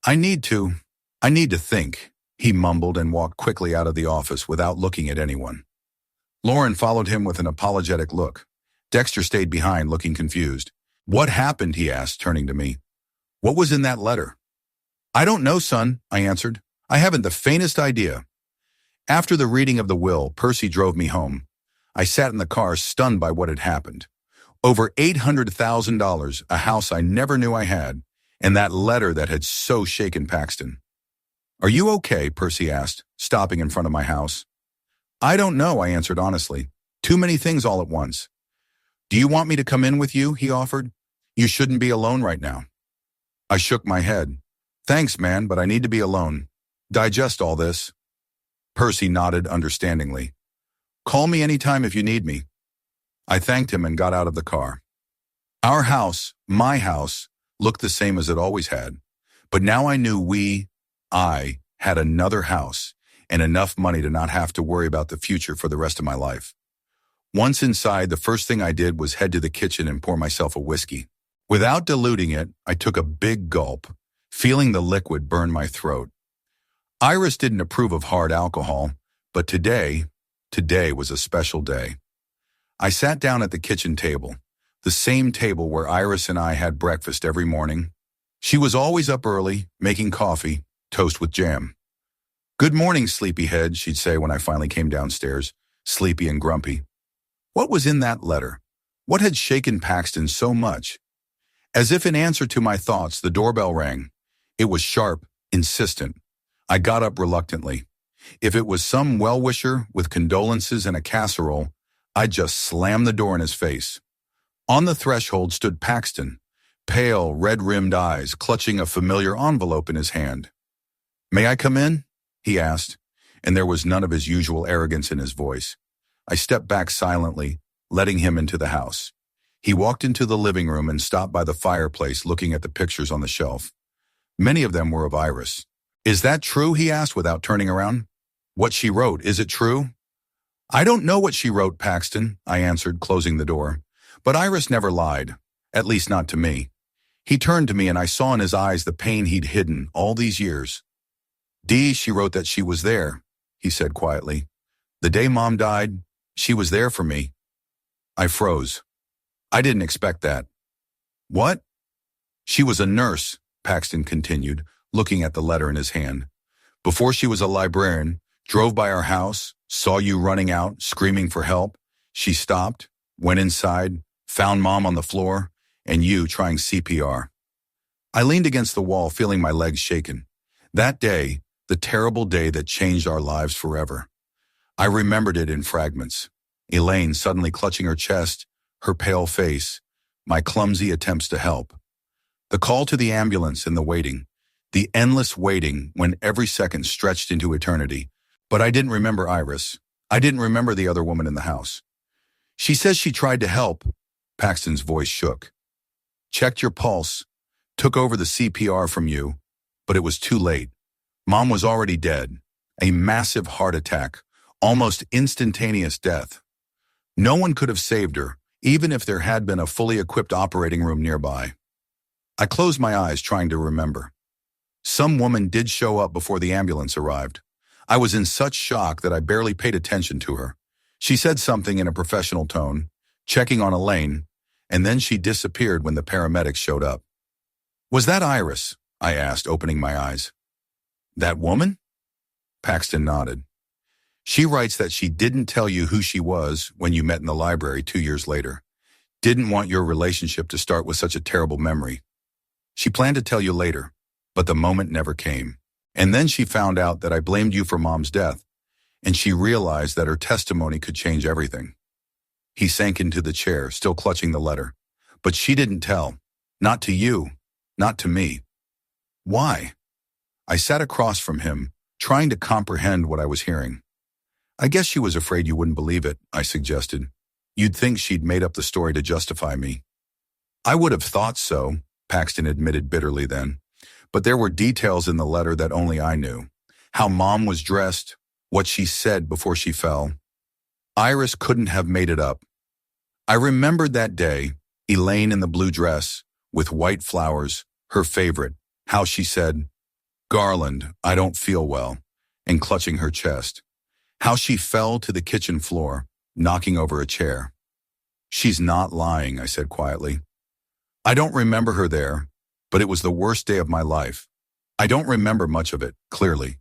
I need to think, he mumbled and walked quickly out of the office without looking at anyone. Lauren followed him with an apologetic look. Dexter stayed behind, looking confused. What happened? He asked, turning to me. What was in that letter? I don't know, son, I answered. I haven't the faintest idea. After the reading of the will, Percy drove me home. I sat in the car, stunned by what had happened. Over $800,000, a house I never knew I had, and that letter that had so shaken Paxton. Are you okay? Percy asked, stopping in front of my house. I don't know, I answered honestly. Too many things all at once. Do you want me to come in with you? He offered. You shouldn't be alone right now. I shook my head. Thanks, man, but I need to be alone. Digest all this. Percy nodded understandingly. Call me anytime if you need me. I thanked him and got out of the car. Our house, my house, looked the same as it always had. But now I knew I, had another house and enough money to not have to worry about the future for the rest of my life. Once inside, the first thing I did was head to the kitchen and pour myself a whiskey. Without diluting it, I took a big gulp, feeling the liquid burn my throat. Iris didn't approve of hard alcohol, but today was a special day. I sat down at the kitchen table, the same table where Iris and I had breakfast every morning. She was always up early, making coffee, toast with jam. "Good morning, sleepyhead," she'd say when I finally came downstairs, sleepy and grumpy. What was in that letter? What had shaken Paxton so much? As if in answer to my thoughts, the doorbell rang. It was sharp, insistent. I got up reluctantly. If it was some well-wisher with condolences and a casserole, I'd just slam the door in his face. On the threshold stood Paxton, pale, red-rimmed eyes, clutching a familiar envelope in his hand. "May I come in?" he asked, and there was none of his usual arrogance in his voice. I stepped back silently, letting him into the house. He walked into the living room and stopped by the fireplace looking at the pictures on the shelf. Many of them were of Iris. "Is that true?" he asked without turning around. "What she wrote, is it true?" "I don't know what she wrote, Paxton," I answered, closing the door. But Iris never lied, at least not to me. He turned to me and I saw in his eyes the pain he'd hidden all these years. "Dee, she wrote that she was there," he said quietly. "The day Mom died, she was there for me." I froze. I didn't expect that. "What?" "She was a nurse," Paxton continued, looking at the letter in his hand. "Before she was a librarian, drove by our house, saw you running out, screaming for help. She stopped, went inside, found Mom on the floor, and you trying CPR. I leaned against the wall, feeling my legs shaken. That day, the terrible day that changed our lives forever. I remembered it in fragments. Elaine suddenly clutching her chest, her pale face, my clumsy attempts to help. The call to the ambulance and the waiting. The endless waiting when every second stretched into eternity. But I didn't remember Iris. I didn't remember the other woman in the house. "She says she tried to help." Paxton's voice shook. "Checked your pulse, took over the CPR from you, but it was too late. Mom was already dead. A massive heart attack, almost instantaneous death. No one could have saved her, even if there had been a fully equipped operating room nearby." I closed my eyes, trying to remember. Some woman did show up before the ambulance arrived. I was in such shock that I barely paid attention to her. She said something in a professional tone, checking on Elaine, and then she disappeared when the paramedics showed up. "Was that Iris?" I asked, opening my eyes. "That woman?" Paxton nodded. "She writes that she didn't tell you who she was when you met in the library 2 years later. Didn't want your relationship to start with such a terrible memory. She planned to tell you later, but the moment never came. And then she found out that I blamed you for Mom's death, and she realized that her testimony could change everything." He sank into the chair, still clutching the letter. "But she didn't tell. Not to you. Not to me." "Why?" I sat across from him, trying to comprehend what I was hearing. "I guess she was afraid you wouldn't believe it," I suggested. "You'd think she'd made up the story to justify me." "I would have thought so," Paxton admitted bitterly then. "But there were details in the letter that only I knew. How Mom was dressed, what she said before she fell. Iris couldn't have made it up. I remembered that day, Elaine in the blue dress, with white flowers, her favorite, how she said, 'Garland, I don't feel well,' and clutching her chest. How she fell to the kitchen floor, knocking over a chair. She's not lying, I said quietly. I don't remember her there, but it was the worst day of my life. I don't remember much of it, clearly.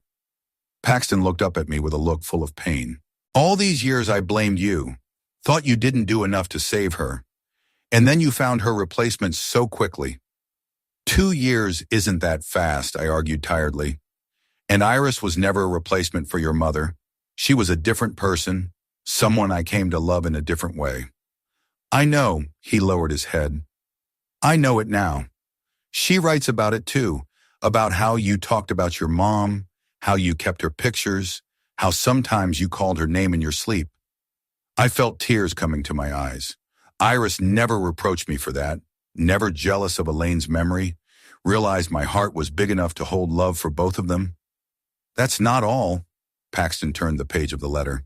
Paxton looked up at me with a look full of pain. All these years I blamed you, thought you didn't do enough to save her, and then you found her replacement so quickly. 2 years isn't that fast, I argued tiredly. And Iris was never a replacement for your mother. She was a different person, someone I came to love in a different way. I know, he lowered his head. I know it now. She writes about it too, about how you talked about your mom, how you kept her pictures, how sometimes you called her name in your sleep. I felt tears coming to my eyes. Iris never reproached me for that. never jealous of Elaine's memory, realized my heart was big enough to hold love for both of them. That's not all. Paxton turned the page of the letter.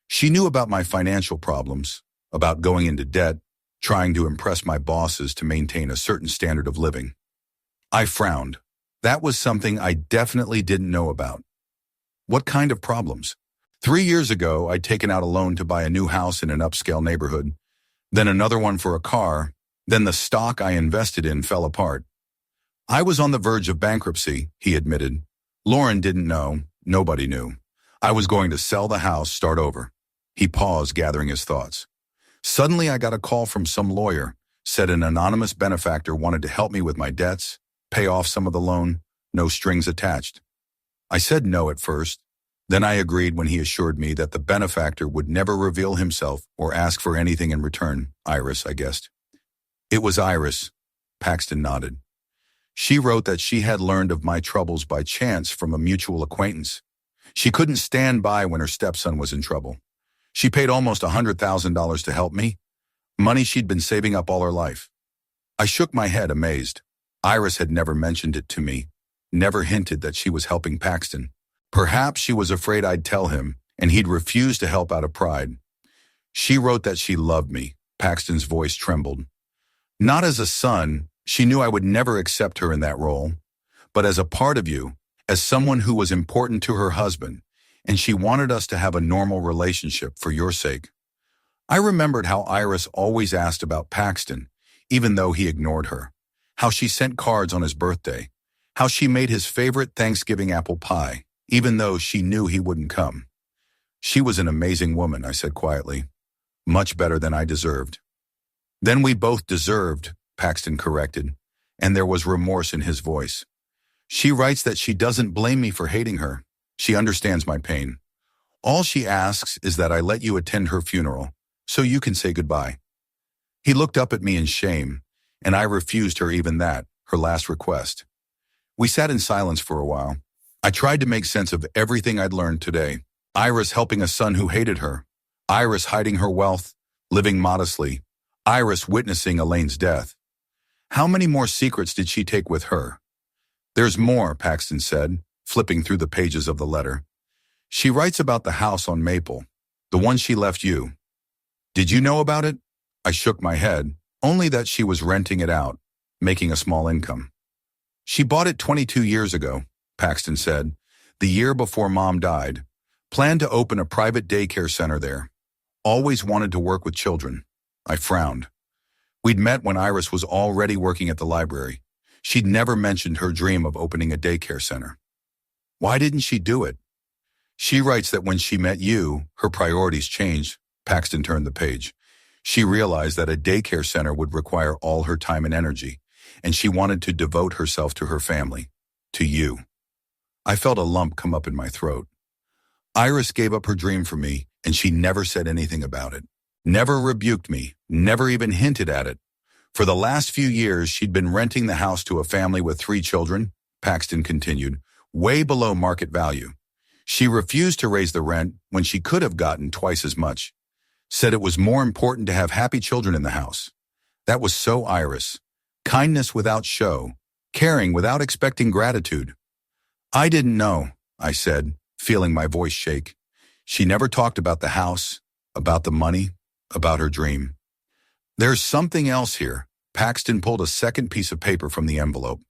She knew about my financial problems, about going into debt, trying to impress my bosses to maintain a certain standard of living. I frowned. That was something I definitely didn't know about. What kind of problems? 3 years ago, I'd taken out a loan to buy a new house in an upscale neighborhood, then another one for a car, then the stock I invested in fell apart. I was on the verge of bankruptcy, he admitted. Lauren didn't know, nobody knew. I was going to sell the house, start over. He paused, gathering his thoughts. Suddenly, I got a call from some lawyer, said an anonymous benefactor wanted to help me with my debts, pay off some of the loan, no strings attached. I said no at first. Then I agreed when he assured me that the benefactor would never reveal himself or ask for anything in return. Iris, I guessed. It was Iris. Paxton nodded. She wrote that she had learned of my troubles by chance from a mutual acquaintance. She couldn't stand by when her stepson was in trouble. She paid almost $100,000 to help me, money she'd been saving up all her life. I shook my head, amazed. Iris had never mentioned it to me, never hinted that she was helping Paxton. Perhaps she was afraid I'd tell him, and he'd refuse to help out of pride. She wrote that she loved me. Paxton's voice trembled. Not as a son, she knew I would never accept her in that role, but as a part of you, as someone who was important to her husband, and she wanted us to have a normal relationship for your sake. I remembered how Iris always asked about Paxton, even though he ignored her, how she sent cards on his birthday, how she made his favorite Thanksgiving apple pie, even though she knew he wouldn't come. She was an amazing woman, I said quietly. Much better than I deserved. Then we both deserved, Paxton corrected, and there was remorse in his voice. She writes that she doesn't blame me for hating her. She understands my pain. All she asks is that I let you attend her funeral, so you can say goodbye. He looked up at me in shame, and I refused her even that, her last request. We sat in silence for a while. I tried to make sense of everything I'd learned today. Iris helping a son who hated her. Iris hiding her wealth, living modestly. Iris witnessing Elaine's death. How many more secrets did she take with her? There's more, Paxton said, flipping through the pages of the letter. She writes about the house on Maple, the one she left you. Did you know about it? I shook my head, only that she was renting it out, making a small income. She bought it 22 years ago, Paxton said, the year before Mom died. Planned to open a private daycare center there. Always wanted to work with children. I frowned. We'd met when Iris was already working at the library. She'd never mentioned her dream of opening a daycare center. Why didn't she do it? She writes that when she met you, her priorities changed. Paxton turned the page. She realized that a daycare center would require all her time and energy, and she wanted to devote herself to her family, to you. I felt a lump come up in my throat. Iris gave up her dream for me, and she never said anything about it. Never rebuked me, never even hinted at it. For the last few years, she'd been renting the house to a family with 3 children, Paxton continued, way below market value. She refused to raise the rent when she could have gotten twice as much. Said it was more important to have happy children in the house. That was so Iris. Kindness without show, caring without expecting gratitude. I didn't know, I said, feeling my voice shake. She never talked about the house, about the money, about her dream. There's something else here. Paxton pulled a second piece of paper from the envelope.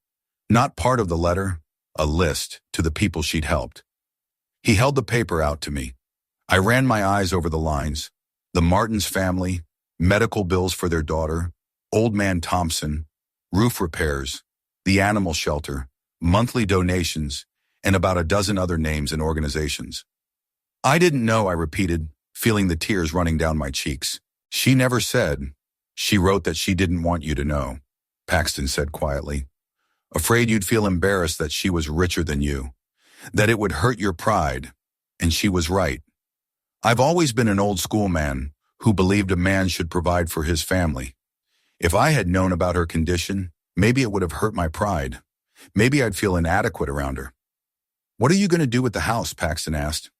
Not part of the letter, a list to the people she'd helped. He held the paper out to me. I ran my eyes over the lines. The Martins family, medical bills for their daughter, Old Man Thompson, roof repairs, the animal shelter, monthly donations, and about a dozen other names and organizations. I didn't know, I repeated, feeling the tears running down my cheeks. She never said. She wrote that she didn't want you to know, Paxton said quietly. Afraid you'd feel embarrassed that she was richer than you, that it would hurt your pride, and she was right. I've always been an old school man who believed a man should provide for his family. If I had known about her condition, maybe it would have hurt my pride. Maybe I'd feel inadequate around her. What are you going to do with the house? Paxton asked.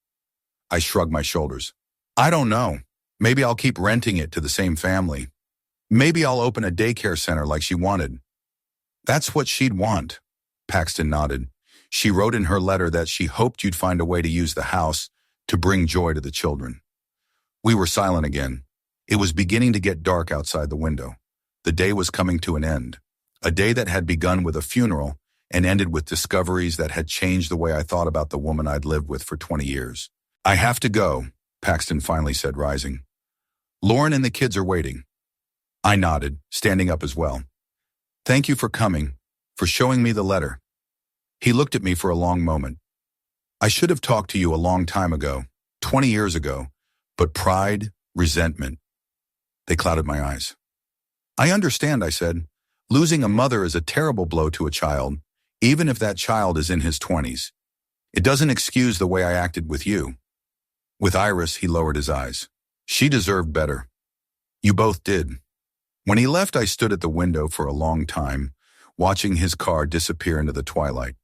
I shrugged my shoulders. I don't know. Maybe I'll keep renting it to the same family. Maybe I'll open a daycare center like she wanted. That's what she'd want. Paxton nodded. She wrote in her letter that she hoped you'd find a way to use the house to bring joy to the children. We were silent again. It was beginning to get dark outside the window. The day was coming to an end. A day that had begun with a funeral and ended with discoveries that had changed the way I thought about the woman I'd lived with for 20 years. I have to go, Paxton finally said, rising. Lauren and the kids are waiting. I nodded, standing up as well. Thank you for coming, for showing me the letter. He looked at me for a long moment. I should have talked to you a long time ago, 20 years ago, but pride, resentment. They clouded my eyes. I understand, I said. Losing a mother is a terrible blow to a child, even if that child is in his 20s. It doesn't excuse the way I acted with you. With Iris, he lowered his eyes. She deserved better. You both did. When he left, I stood at the window for a long time, watching his car disappear into the twilight.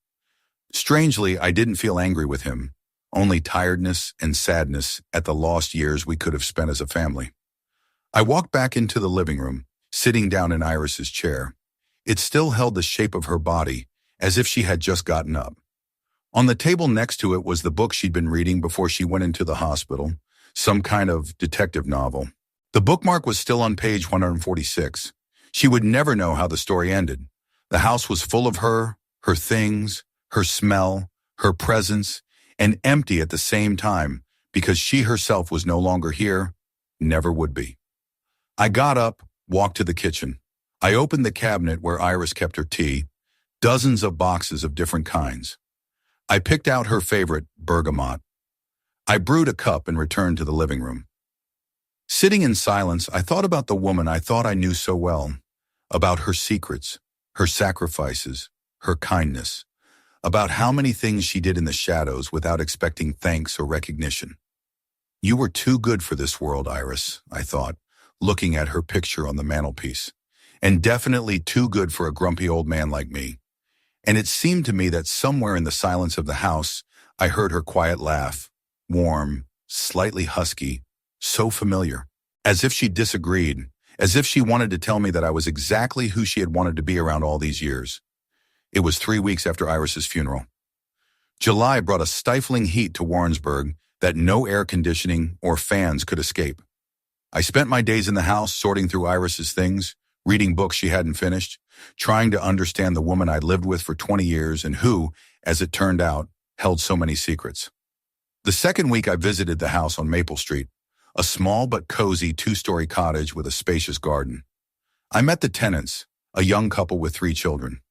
Strangely, I didn't feel angry with him, only tiredness and sadness at the lost years we could have spent as a family. I walked back into the living room, sitting down in Iris's chair. It still held the shape of her body, as if she had just gotten up. On the table next to it was the book she'd been reading before she went into the hospital, some kind of detective novel. The bookmark was still on page 146. She would never know how the story ended. The house was full of her things, her smell, her presence, and empty at the same time because she herself was no longer here, never would be. I got up, walked to the kitchen. I opened the cabinet where Iris kept her tea, dozens of boxes of different kinds. I picked out her favorite, bergamot. I brewed a cup and returned to the living room. Sitting in silence, I thought about the woman I thought I knew so well, about her secrets, her sacrifices, her kindness, about how many things she did in the shadows without expecting thanks or recognition. You were too good for this world, Iris, I thought, looking at her picture on the mantelpiece, and definitely too good for a grumpy old man like me. And it seemed to me that somewhere in the silence of the house, I heard her quiet laugh, warm, slightly husky, so familiar, as if she disagreed, as if she wanted to tell me that I was exactly who she had wanted to be around all these years. It was 3 weeks after Iris's funeral. July brought a stifling heat to Warrensburg that no air conditioning or fans could escape. I spent my days in the house sorting through Iris's things, reading books she hadn't finished, trying to understand the woman I'd lived with for 20 years and who, as it turned out, held so many secrets. The second week I visited the house on Maple Street, a small but cozy 2-story cottage with a spacious garden. I met the tenants, a young couple with 3 children.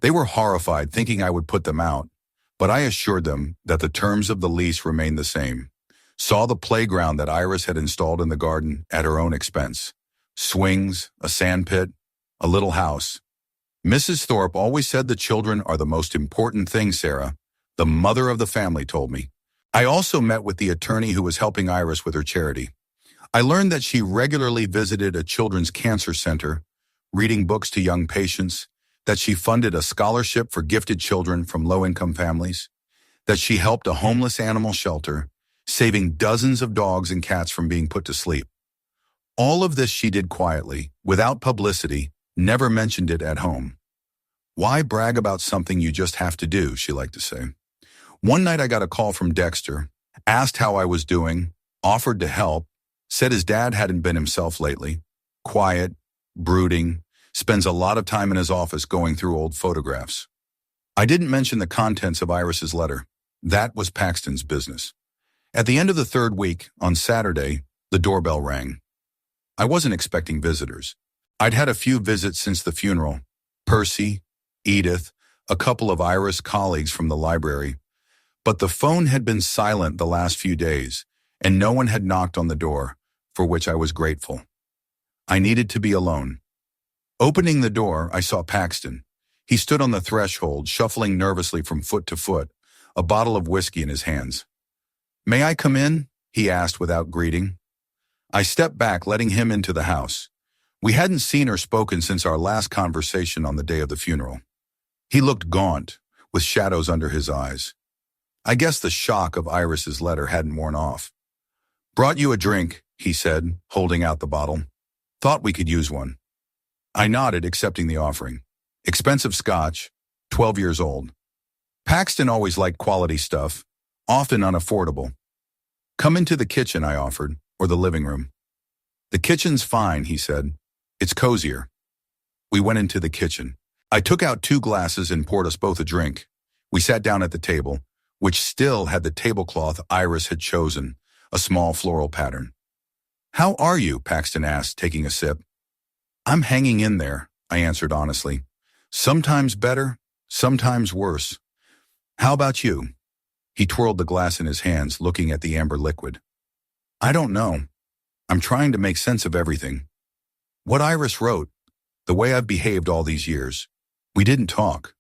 They were horrified, thinking I would put them out, but I assured them that the terms of the lease remained the same. Saw the playground that Iris had installed in the garden at her own expense. Swings, a sandpit, a little house. Mrs. Thorpe always said the children are the most important thing, Sarah. The mother of the family told me. I also met with the attorney who was helping Iris with her charity. I learned that she regularly visited a children's cancer center, reading books to young patients, that she funded a scholarship for gifted children from low-income families, that she helped a homeless animal shelter, saving dozens of dogs and cats from being put to sleep. All of this she did quietly, without publicity, never mentioned it at home. Why brag about something you just have to do, she liked to say. One night I got a call from Dexter, asked how I was doing, offered to help, said his dad hadn't been himself lately, quiet, brooding, spends a lot of time in his office going through old photographs. I didn't mention the contents of Iris's letter. That was Paxton's business. At the end of the 3rd week, on Saturday, the doorbell rang. I wasn't expecting visitors. I'd had a few visits since the funeral. Percy, Edith, a couple of Iris colleagues from the library. But the phone had been silent the last few days, and no one had knocked on the door, for which I was grateful. I needed to be alone. Opening the door, I saw Paxton. He stood on the threshold, shuffling nervously from foot to foot, a bottle of whiskey in his hands. "May I come in?" he asked without greeting. I stepped back, letting him into the house. We hadn't seen or spoken since our last conversation on the day of the funeral. He looked gaunt, with shadows under his eyes. I guess the shock of Iris's letter hadn't worn off. "Brought you a drink," he said, holding out the bottle. "Thought we could use one." I nodded, accepting the offering. Expensive scotch, 12 years old. Paxton always liked quality stuff, often unaffordable. Come into the kitchen, I offered, or the living room. The kitchen's fine, he said. It's cozier. We went into the kitchen. I took out 2 glasses and poured us both a drink. We sat down at the table, which still had the tablecloth Iris had chosen, a small floral pattern. How are you? Paxton asked, taking a sip. I'm hanging in there, I answered honestly. Sometimes better, sometimes worse. How about you? He twirled the glass in his hands, looking at the amber liquid. I don't know. I'm trying to make sense of everything. What Iris wrote, the way I've behaved all these years. We didn't talk.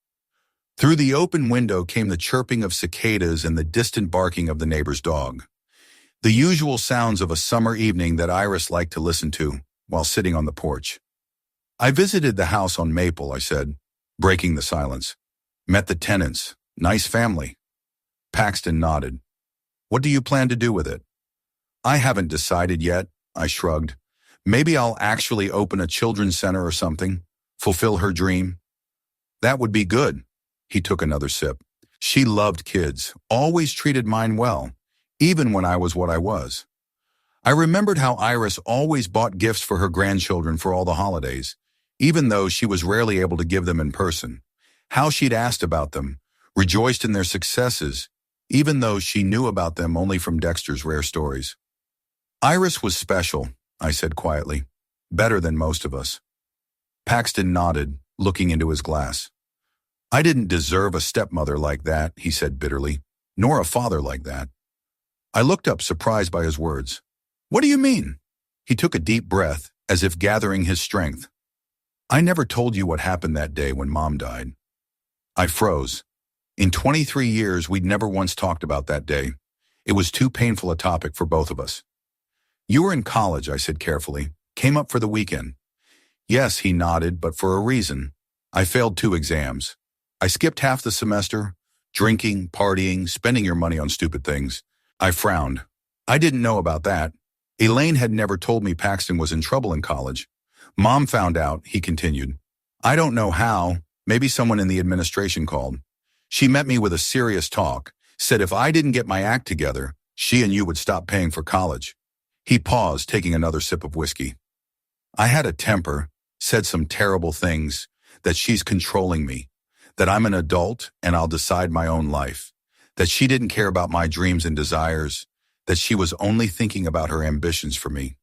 Through the open window came the chirping of cicadas and the distant barking of the neighbor's dog. The usual sounds of a summer evening that Iris liked to listen to while sitting on the porch. I visited the house on Maple, I said, breaking the silence. Met the tenants. Nice family. Paxton nodded. What do you plan to do with it? I haven't decided yet, I shrugged. Maybe I'll actually open a children's center or something, fulfill her dream. That would be good. He took another sip. She loved kids, always treated mine well, even when I was what I was. I remembered how Iris always bought gifts for her grandchildren for all the holidays, even though she was rarely able to give them in person. How she'd asked about them, rejoiced in their successes, even though she knew about them only from Dexter's rare stories. Iris was special, I said quietly, better than most of us. Paxton nodded, looking into his glass. I didn't deserve a stepmother like that, he said bitterly, nor a father like that. I looked up, surprised by his words. What do you mean? He took a deep breath, as if gathering his strength. I never told you what happened that day when Mom died. I froze. In 23 years, we'd never once talked about that day. It was too painful a topic for both of us. You were in college, I said carefully. Came up for the weekend. Yes, he nodded, but for a reason. I failed 2 exams. I skipped half the semester, drinking, partying, spending your money on stupid things. I frowned. I didn't know about that. Elaine had never told me Paxton was in trouble in college. Mom found out, he continued. I don't know how, maybe someone in the administration called. She met me with a serious talk, said if I didn't get my act together, she and you would stop paying for college. He paused, taking another sip of whiskey. I had a temper, said some terrible things, that she's controlling me, that I'm an adult and I'll decide my own life, that she didn't care about my dreams and desires, that she was only thinking about her ambitions for me.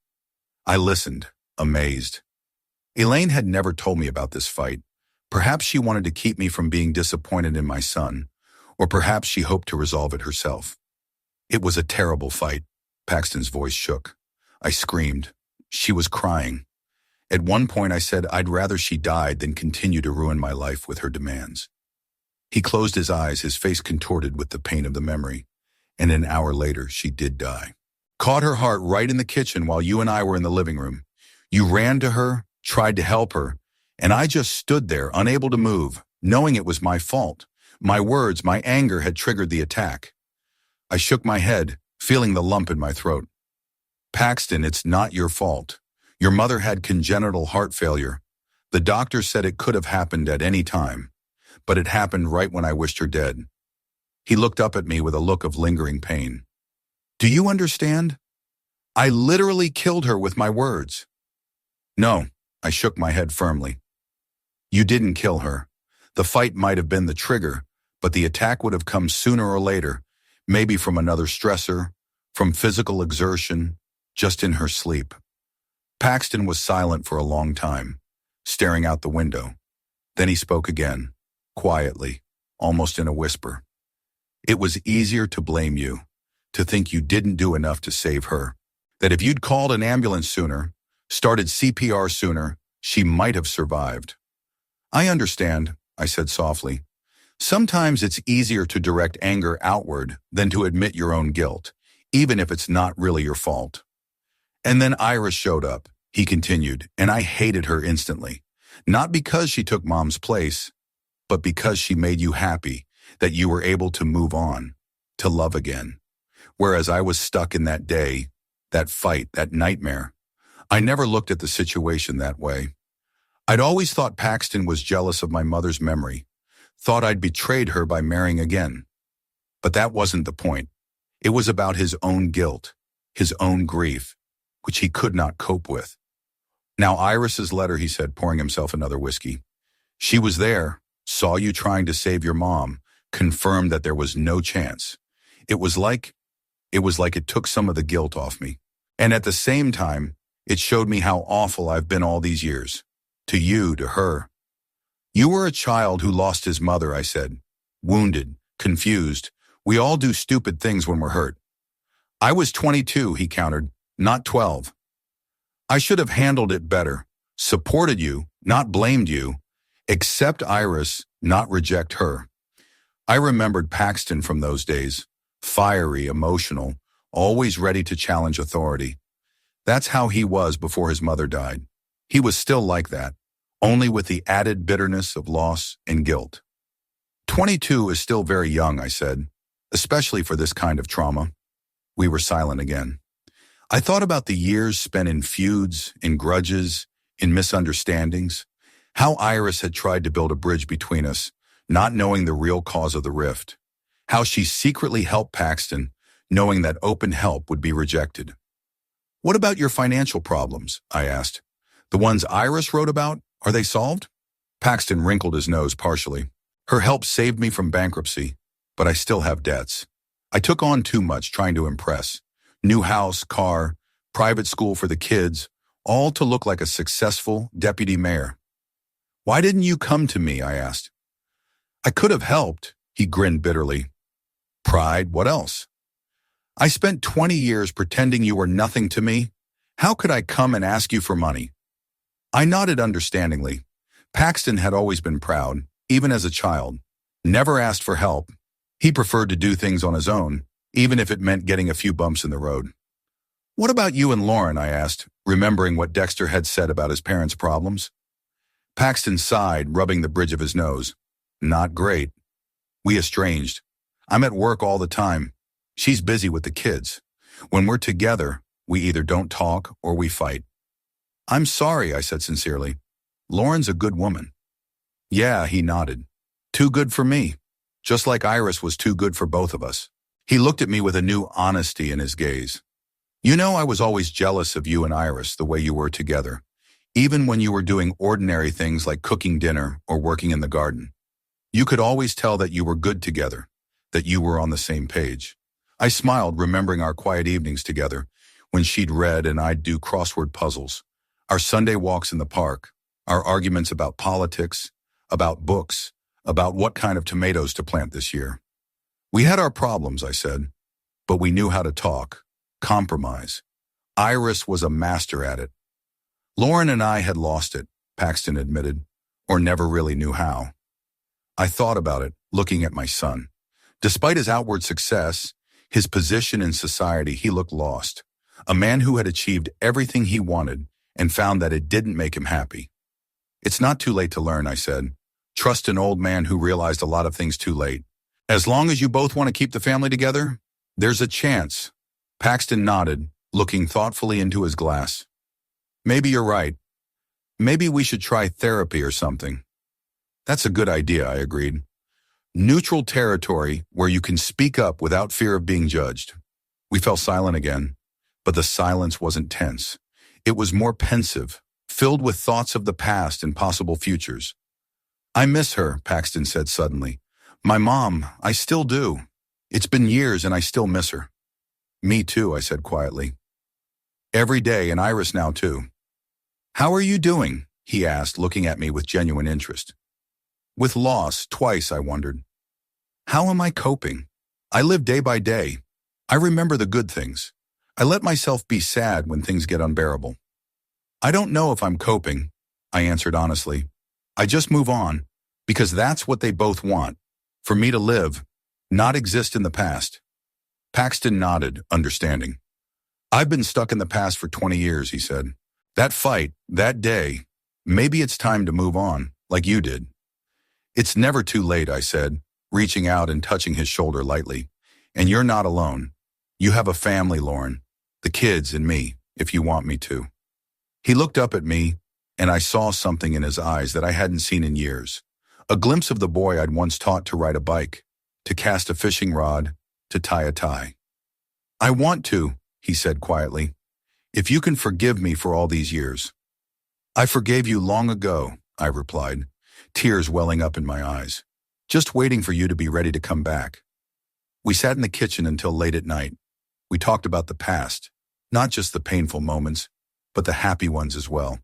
I listened, amazed. Elaine had never told me about this fight. Perhaps she wanted to keep me from being disappointed in my son, or perhaps she hoped to resolve it herself. It was a terrible fight. Paxton's voice shook. I screamed. She was crying. At one point I said I'd rather she died than continue to ruin my life with her demands. He closed his eyes, his face contorted with the pain of the memory, and an hour later she did die. Caught her heart right in the kitchen while you and I were in the living room. You ran to her, tried to help her, and I just stood there, unable to move, knowing it was my fault. My words, my anger had triggered the attack. I shook my head, feeling the lump in my throat. Paxton, it's not your fault. Your mother had congenital heart failure. The doctor said it could have happened at any time, but it happened right when I wished her dead. He looked up at me with a look of lingering pain. Do you understand? I literally killed her with my words. No, I shook my head firmly. You didn't kill her. The fight might have been the trigger, but the attack would have come sooner or later, maybe from another stressor, from physical exertion, just in her sleep. Paxton was silent for a long time, staring out the window. Then he spoke again, quietly, almost in a whisper. It was easier to blame you, to think you didn't do enough to save her, that if you'd called an ambulance sooner, started CPR sooner, she might have survived. I understand, I said softly. Sometimes it's easier to direct anger outward than to admit your own guilt, even if it's not really your fault. And then Iris showed up, he continued, and I hated her instantly. Not because she took Mom's place, but because she made you happy, that you were able to move on, to love again. Whereas I was stuck in that day, that fight, that nightmare. I never looked at the situation that way. I'd always thought Paxton was jealous of my mother's memory, thought I'd betrayed her by marrying again. But that wasn't the point. It was about his own guilt, his own grief, which he could not cope with. Now Iris's letter, he said, pouring himself another whiskey. She was there, saw you trying to save your mom, confirmed that there was no chance. It was like it took some of the guilt off me. And at the same time, it showed me how awful I've been all these years. To you, to her. You were a child who lost his mother, I said. Wounded, confused. We all do stupid things when we're hurt. I was 22, he countered, not 12. I should have handled it better, supported you, not blamed you, accept Iris, not reject her. I remembered Paxton from those days, fiery, emotional, always ready to challenge authority. That's how he was before his mother died. He was still like that, only with the added bitterness of loss and guilt. 22 is still very young, I said, especially for this kind of trauma. We were silent again. I thought about the years spent in feuds, in grudges, in misunderstandings, how Iris had tried to build a bridge between us, not knowing the real cause of the rift, how she secretly helped Paxton, knowing that open help would be rejected. What about your financial problems? I asked. The ones Iris wrote about, are they solved? Paxton wrinkled his nose partially. Her help saved me from bankruptcy, but I still have debts. I took on too much trying to impress. New house, car, private school for the kids, all to look like a successful deputy mayor. Why didn't you come to me? I asked. I could have helped, he grinned bitterly. Pride, what else? I spent 20 years pretending you were nothing to me. How could I come and ask you for money? I nodded understandingly. Paxton had always been proud, even as a child. Never asked for help. He preferred to do things on his own, even if it meant getting a few bumps in the road. What about you and Lauren? I asked, remembering what Dexter had said about his parents' problems. Paxton sighed, rubbing the bridge of his nose. Not great. We estranged. I'm at work all the time. She's busy with the kids. When we're together, we either don't talk or we fight. I'm sorry, I said sincerely. Lauren's a good woman. Yeah, he nodded. Too good for me. Just like Iris was too good for both of us. He looked at me with a new honesty in his gaze. You know, I was always jealous of you and Iris the way you were together, even when you were doing ordinary things like cooking dinner or working in the garden. You could always tell that you were good together, that you were on the same page. I smiled, remembering our quiet evenings together, when she'd read and I'd do crossword puzzles, our Sunday walks in the park, our arguments about politics, about books, about what kind of tomatoes to plant this year. We had our problems, I said, but we knew how to talk, compromise. Iris was a master at it. Lauren and I had lost it, Paxton admitted, or never really knew how. I thought about it, looking at my son. Despite his outward success, his position in society, he looked lost. A man who had achieved everything he wanted and found that it didn't make him happy. It's not too late to learn, I said. Trust an old man who realized a lot of things too late. As long as you both want to keep the family together, there's a chance. Paxton nodded, looking thoughtfully into his glass. Maybe you're right. Maybe we should try therapy or something. That's a good idea, I agreed. Neutral territory where you can speak up without fear of being judged. We fell silent again, but the silence wasn't tense. It was more pensive, filled with thoughts of the past and possible futures. I miss her, Paxton said suddenly. My mom, I still do. It's been years and I still miss her. Me too, I said quietly. Every day, and Iris now too. How are you doing? He asked, looking at me with genuine interest. With loss, twice, I wondered. How am I coping? I live day by day. I remember the good things. I let myself be sad when things get unbearable. I don't know if I'm coping, I answered honestly. I just move on, because that's what they both want. For me to live, not exist in the past. Paxton nodded, understanding. I've been stuck in the past for 20 years, he said. That fight, that day, maybe it's time to move on, like you did. It's never too late, I said, reaching out and touching his shoulder lightly. And you're not alone. You have a family, Lauren. The kids and me, if you want me to. He looked up at me, and I saw something in his eyes that I hadn't seen in years. A glimpse of the boy I'd once taught to ride a bike, to cast a fishing rod, to tie a tie. "I want to," he said quietly, "if you can forgive me for all these years." "I forgave you long ago," I replied, tears welling up in my eyes, "just waiting for you to be ready to come back." We sat in the kitchen until late at night. We talked about the past, not just the painful moments, but the happy ones as well.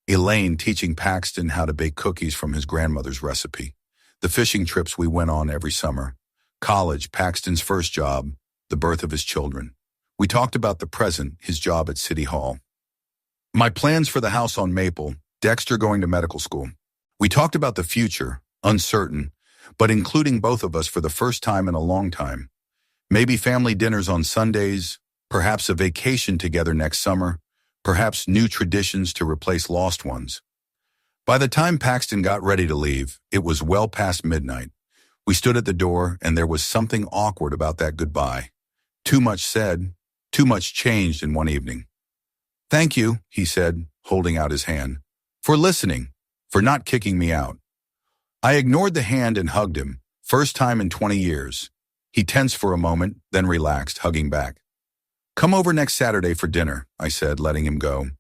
Elaine teaching Paxton how to bake cookies from his grandmother's recipe, the fishing trips we went on every summer, college, Paxton's first job, the birth of his children. We talked about the present, his job at City Hall. My plans for the house on Maple, Dexter going to medical school. We talked about the future, uncertain, but including both of us for the first time in a long time. Maybe family dinners on Sundays, perhaps a vacation together next summer, perhaps new traditions to replace lost ones. By the time Paxton got ready to leave, it was well past midnight. We stood at the door, and there was something awkward about that goodbye. Too much said, too much changed in one evening. "Thank you," he said, holding out his hand, "for listening, for not kicking me out." I ignored the hand and hugged him, first time in 20 years. He tensed for a moment, then relaxed, hugging back. "Come over next Saturday for dinner," I said, letting him go.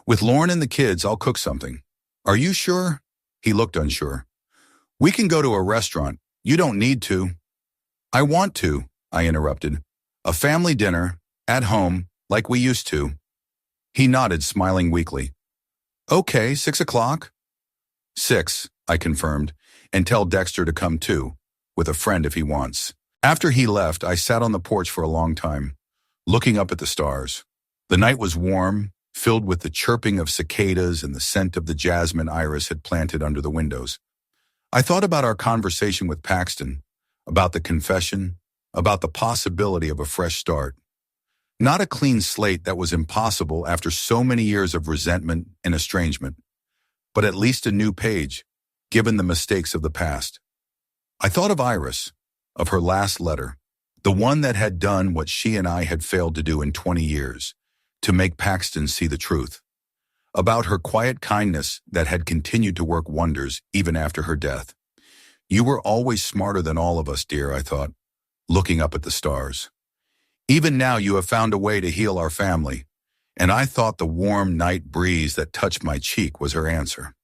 "With Lauren and the kids, I'll cook something." "Are you sure?" He looked unsure. "We can go to a restaurant. You don't need to." "I want to," I interrupted. "A family dinner, at home, like we used to." He nodded, smiling weakly. "Okay, 6 o'clock?" "6," I confirmed, "and tell Dexter to come too, with a friend if he wants." After he left, I sat on the porch for a long time, looking up at the stars. The night was warm, filled with the chirping of cicadas and the scent of the jasmine Iris had planted under the windows. I thought about our conversation with Paxton, about the confession, about the possibility of a fresh start. Not a clean slate that was impossible after so many years of resentment and estrangement, but at least a new page, given the mistakes of the past. I thought of Iris, of her last letter, the one that had done what she and I had failed to do in 20 years, to make Paxton see the truth. About her quiet kindness that had continued to work wonders even after her death. "You were always smarter than all of us, dear," I thought, looking up at the stars. "Even now you have found a way to heal our family," and I thought the warm night breeze that touched my cheek was her answer.